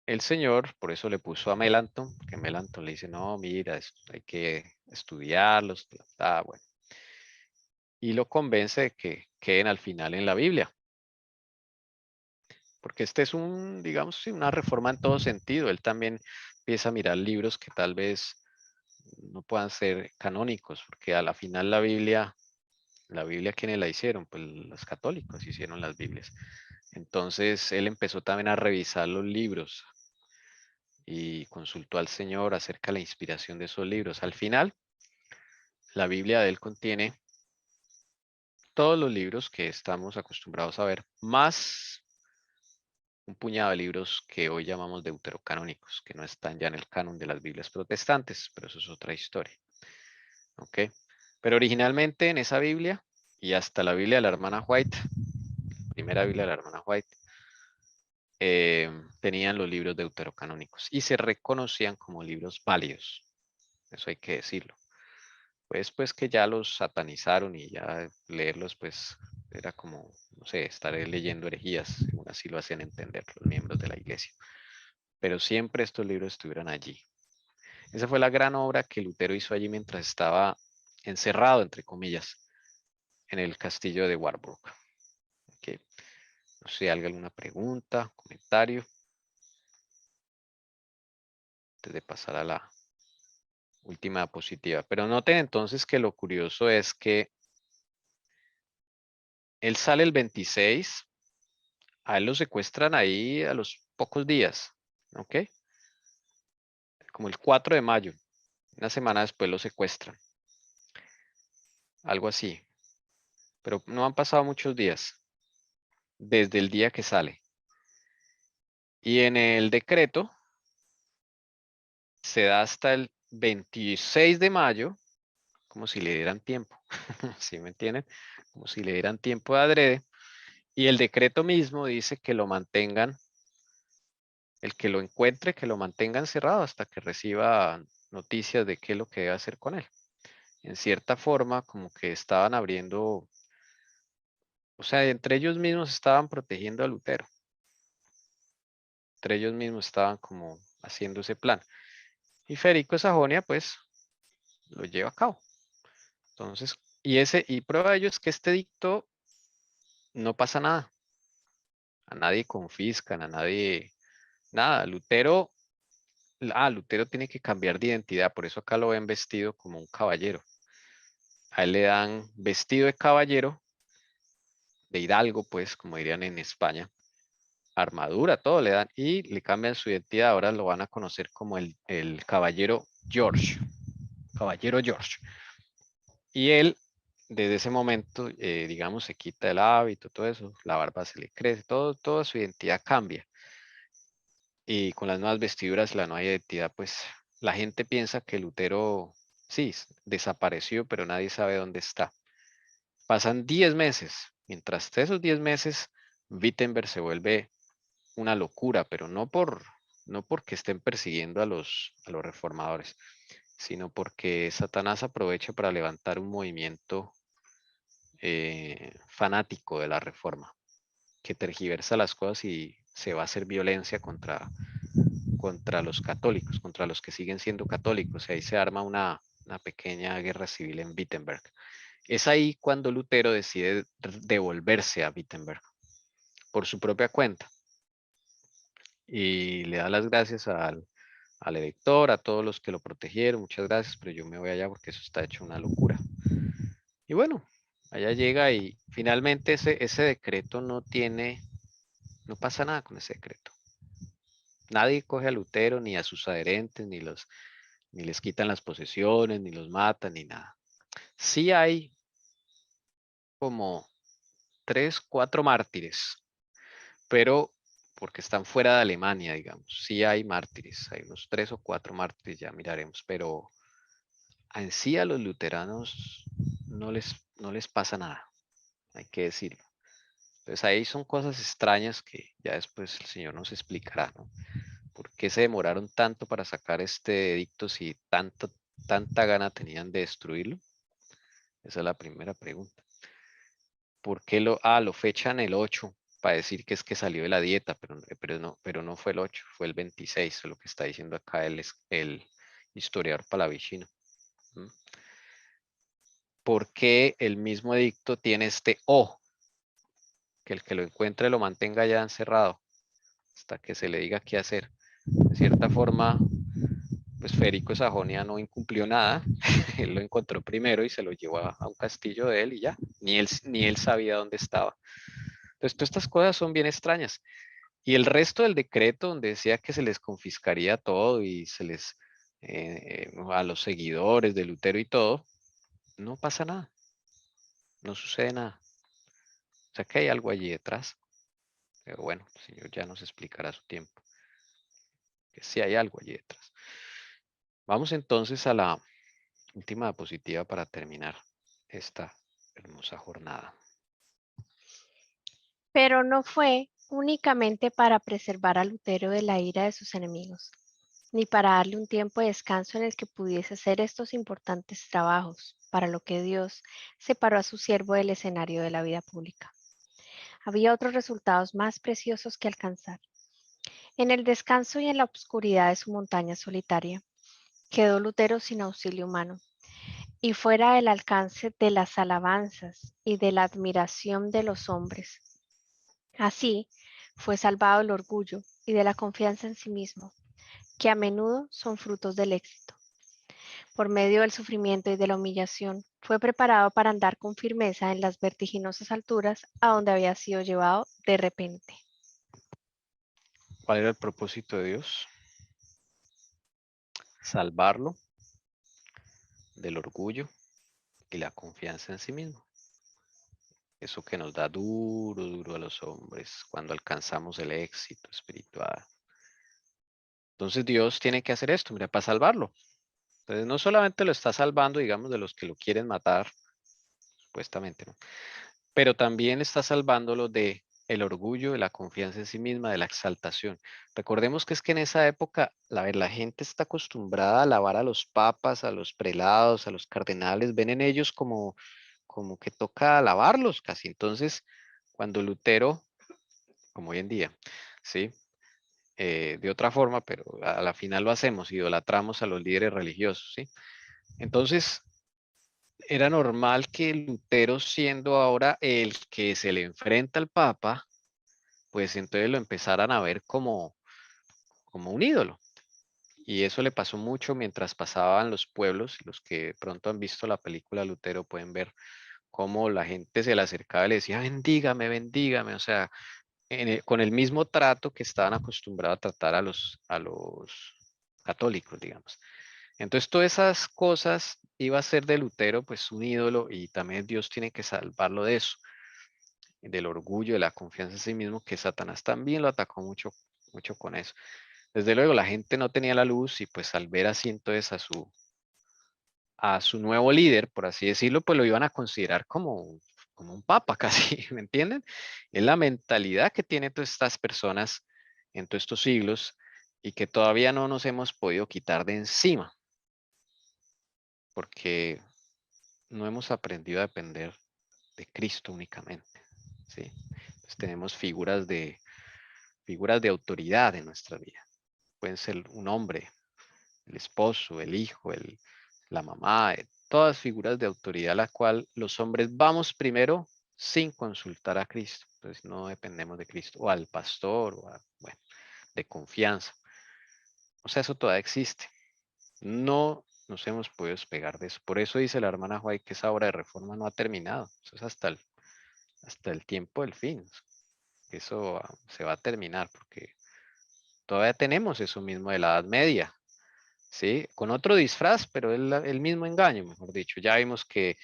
El señor, por eso le puso a Melanchthon, porque Melanchthon le dice, no, mira, hay que estudiarlos, bueno. Y lo convence de que queden al final en la Biblia. Porque este es digamos, una reforma en todo sentido. Él también empieza a mirar libros que tal vez no puedan ser canónicos, porque a la final la Biblia, ¿quiénes la hicieron? Pues los católicos hicieron las Biblias. Entonces él empezó también a revisar los libros y consultó al Señor acerca de la inspiración de esos libros. Al final, la Biblia de él contiene todos los libros que estamos acostumbrados a ver, más un puñado de libros que hoy llamamos deuterocanónicos, que no están ya en el canon de las Biblias protestantes, pero eso es otra historia. ¿Ok? Pero originalmente en esa Biblia, y hasta la Biblia de la hermana White, primera Biblia de la hermana White, tenían los libros deuterocanónicos y se reconocían como libros válidos. Eso hay que decirlo. Pues que ya los satanizaron y ya leerlos pues era como, no sé, estar leyendo herejías, según así lo hacían entender los miembros de la iglesia. Pero siempre estos libros estuvieron allí. Esa fue la gran obra que Lutero hizo allí mientras estaba encerrado, entre comillas, en el castillo de Warburg. Okay. No sé si hay alguna pregunta, comentario. Antes de pasar a la última diapositiva. Pero noten entonces que lo curioso es que él sale el 26, a él lo secuestran ahí a los pocos días, ¿ok? Como el 4 de mayo, una semana después lo secuestran. Algo así. Pero no han pasado muchos días desde el día que sale. Y en el decreto se da hasta el 26 de mayo, como si le dieran tiempo, ¿sí me entienden? Como si le dieran tiempo de adrede. Y el decreto mismo dice que lo mantengan, el que lo encuentre, que lo mantenga encerrado hasta que reciba noticias de qué es lo que debe hacer con él. En cierta forma, como que estaban abriendo, o sea, entre ellos mismos estaban protegiendo a Lutero. Entre ellos mismos estaban como haciendo ese plan. Y Federico Sajonia, pues, lo lleva a cabo. Entonces, y prueba de ello es que este edicto no pasa nada. A nadie confiscan, a nadie, nada. Lutero tiene que cambiar de identidad, por eso acá lo ven vestido como un caballero. A él le dan vestido de caballero, de hidalgo, pues, como dirían en España, armadura, todo le dan, y le cambian su identidad, ahora lo van a conocer como el caballero George. Caballero George. Y él, desde ese momento, digamos, se quita el hábito, todo eso, la barba se le crece, toda su identidad cambia. Y con las nuevas vestiduras, la nueva identidad, pues la gente piensa que Lutero, sí, desapareció, pero nadie sabe dónde está. Pasan 10 meses. Mientras esos 10 meses Wittenberg se vuelve una locura, pero no porque estén persiguiendo a los reformadores, sino porque Satanás aprovecha para levantar un movimiento fanático de la reforma, que tergiversa las cosas y se va a hacer violencia contra los católicos, contra los que siguen siendo católicos. Y ahí se arma una pequeña guerra civil en Wittenberg. Es ahí cuando Lutero decide devolverse a Wittenberg por su propia cuenta y le da las gracias al elector, a todos los que lo protegieron, muchas gracias, pero yo me voy allá porque eso está hecho una locura. Y bueno, allá llega y finalmente ese decreto no pasa nada con ese decreto. Nadie coge a Lutero, ni a sus adherentes, ni les quitan las posesiones, ni los matan, ni nada. Sí hay como 3, 4 mártires, pero porque están fuera de Alemania, digamos. Sí hay mártires, hay unos 3 o 4 mártires, ya miraremos, pero en sí a los luteranos no les pasa nada, hay que decirlo. Entonces ahí son cosas extrañas que ya después el Señor nos explicará, ¿no? ¿Por qué se demoraron tanto para sacar este edicto si tanta gana tenían de destruirlo? Esa es la primera pregunta. ¿Por qué lo fechan el 8 para decir que es que salió de la dieta, pero no fue el 8, fue el 26, es lo que está diciendo acá el historiador palavicino. ¿Mm? ¿Por qué el mismo edicto tiene este O? Que el que lo encuentre lo mantenga ya encerrado hasta que se le diga qué hacer. De cierta forma, pues Federico Sajonia no incumplió nada, él lo encontró primero y se lo llevó a un castillo de él y ya, ni él sabía dónde estaba. Entonces, todas estas cosas son bien extrañas. Y el resto del decreto, donde decía que se les confiscaría todo y se les, a los seguidores de Lutero y todo, no pasa nada, no sucede nada. O sea que hay algo allí detrás. Pero bueno, el Señor ya nos explicará a su tiempo. Que sí hay algo allí detrás. Vamos entonces a la última diapositiva para terminar esta hermosa jornada. Pero no fue únicamente para preservar a Lutero de la ira de sus enemigos, ni para darle un tiempo de descanso en el que pudiese hacer estos importantes trabajos, para lo que Dios separó a su siervo del escenario de la vida pública. Había otros resultados más preciosos que alcanzar. En el descanso y en la oscuridad de su montaña solitaria, quedó Lutero sin auxilio humano y fuera del alcance de las alabanzas y de la admiración de los hombres. Así fue salvado el orgullo y de la confianza en sí mismo, que a menudo son frutos del éxito. Por medio del sufrimiento y de la humillación, fue preparado para andar con firmeza en las vertiginosas alturas a donde había sido llevado de repente. ¿Cuál era el propósito de Dios? Salvarlo del orgullo y la confianza en sí mismo. Eso que nos da duro a los hombres cuando alcanzamos el éxito espiritual. Entonces Dios tiene que hacer esto, mira, para salvarlo. Entonces no solamente lo está salvando, digamos, de los que lo quieren matar, supuestamente, ¿no? Pero también está salvándolo de el orgullo, de la confianza en sí misma, de la exaltación. Recordemos que es que en esa época, la gente está acostumbrada a alabar a los papas, a los prelados, a los cardenales, ven en ellos como que toca alabarlos casi. Entonces, cuando Lutero, como hoy en día, ¿sí? De otra forma, pero a la final lo hacemos, idolatramos a los líderes religiosos, ¿sí? Entonces, era normal que Lutero, siendo ahora el que se le enfrenta al Papa, pues entonces lo empezaran a ver como un ídolo. Y eso le pasó mucho mientras pasaban los pueblos. Los que pronto han visto la película Lutero pueden ver cómo la gente se le acercaba y le decía, bendígame, bendígame. O sea, con el mismo trato que estaban acostumbrados a tratar a los católicos, digamos. Entonces, todas esas cosas iba a ser de Lutero, pues un ídolo, y también Dios tiene que salvarlo de eso, del orgullo, de la confianza en sí mismo, que Satanás también lo atacó mucho con eso. Desde luego, la gente no tenía la luz y pues al ver así entonces a su nuevo líder, por así decirlo, pues lo iban a considerar como como un papa casi, ¿me entienden? Es la mentalidad que tienen todas estas personas en todos estos siglos y que todavía no nos hemos podido quitar de encima, porque no hemos aprendido a depender de Cristo únicamente, ¿sí? Entonces tenemos figuras de autoridad en nuestra vida. Pueden ser un hombre, el esposo, el hijo, la mamá, todas figuras de autoridad a la cual los hombres vamos primero sin consultar a Cristo. Entonces no dependemos de Cristo, o al pastor, bueno, de confianza. O sea, eso todavía existe. No nos hemos podido despegar de eso. Por eso dice la hermana White que esa obra de reforma no ha terminado. Eso es hasta el tiempo del fin. Eso se va a terminar porque todavía tenemos eso mismo de la Edad Media. ¿Sí? Con otro disfraz, pero el mismo engaño, mejor dicho. Ya vimos que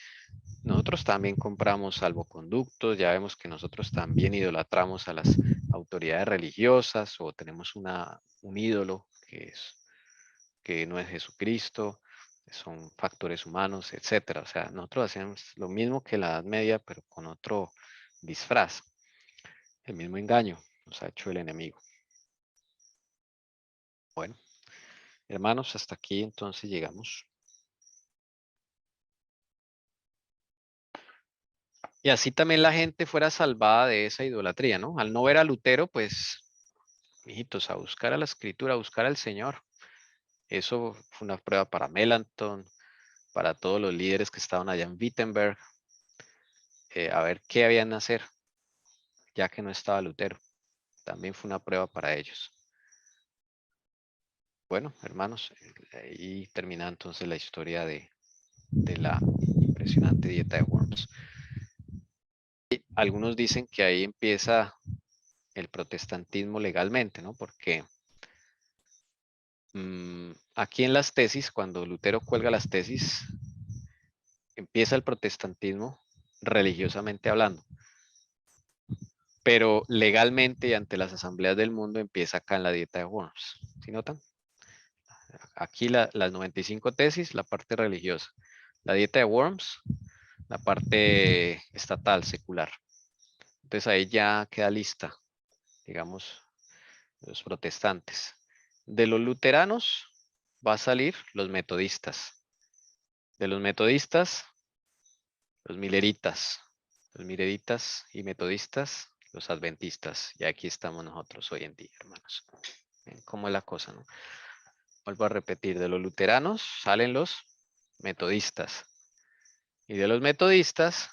nosotros también compramos salvoconductos, ya vemos que nosotros también idolatramos a las autoridades religiosas o tenemos un ídolo que no es Jesucristo, son factores humanos, etcétera. O sea, nosotros hacemos lo mismo que la Edad Media, pero con otro disfraz. El mismo engaño nos ha hecho el enemigo. Bueno, hermanos, hasta aquí entonces llegamos. Y así también la gente fuera salvada de esa idolatría, ¿no? Al no ver a Lutero, pues, hijitos, a buscar a la Escritura, a buscar al Señor. Eso fue una prueba para Melanchthon, para todos los líderes que estaban allá en Wittenberg, a ver qué habían de hacer, ya que no estaba Lutero. También fue una prueba para ellos. Bueno, hermanos, ahí termina entonces la historia de la impresionante dieta de Worms. Y algunos dicen que ahí empieza el protestantismo legalmente, ¿no? Porque aquí en las tesis, cuando Lutero cuelga las tesis, empieza el protestantismo religiosamente hablando. Pero legalmente y ante las asambleas del mundo empieza acá en la dieta de Worms. ¿Sí notan? Aquí las 95 tesis, la parte religiosa. La dieta de Worms, la parte estatal, secular. Entonces ahí ya queda lista, digamos, los protestantes. De los luteranos va a salir los metodistas. De los metodistas, los mileritas. Los mileritas y metodistas, los adventistas. Y aquí estamos nosotros hoy en día, hermanos. ¿Ven cómo es la cosa, no? Vuelvo a repetir, de los luteranos salen los metodistas. Y de los metodistas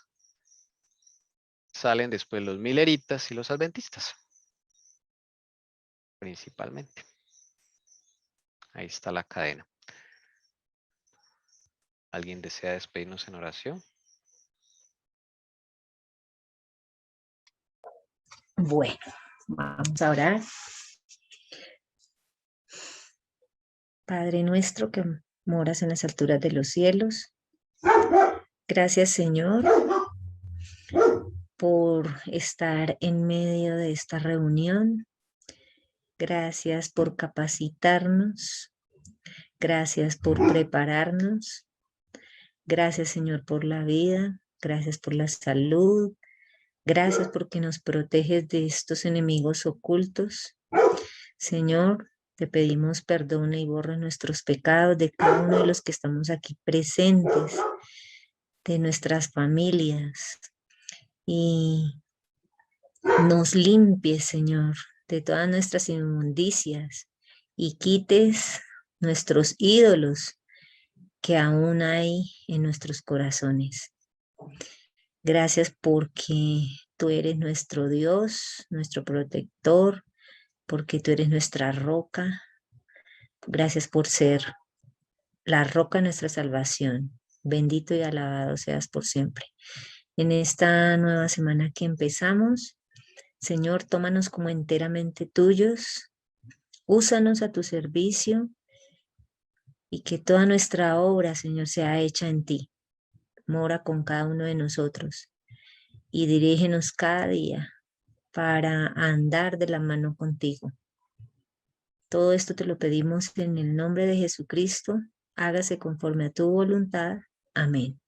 salen después los mileritas y los adventistas. Principalmente. Ahí está la cadena. ¿Alguien desea despedirnos en oración? Bueno, vamos a orar. Padre nuestro que moras en las alturas de los cielos, gracias Señor por estar en medio de esta reunión. Gracias por capacitarnos. Gracias por prepararnos. Gracias Señor por la vida. Gracias por la salud. Gracias porque nos proteges de estos enemigos ocultos. Señor, te pedimos perdón y borra nuestros pecados de cada uno de los que estamos aquí presentes, de nuestras familias. Y nos limpies, Señor, de todas nuestras inmundicias y quites nuestros ídolos que aún hay en nuestros corazones. Gracias porque tú eres nuestro Dios, nuestro protector, porque tú eres nuestra roca. Gracias por ser la roca de nuestra salvación. Bendito y alabado seas por siempre. En esta nueva semana que empezamos, Señor, tómanos como enteramente tuyos, úsanos a tu servicio y que toda nuestra obra, Señor, sea hecha en ti. Mora con cada uno de nosotros y dirígenos cada día para andar de la mano contigo. Todo esto te lo pedimos en el nombre de Jesucristo. Hágase conforme a tu voluntad. Amén.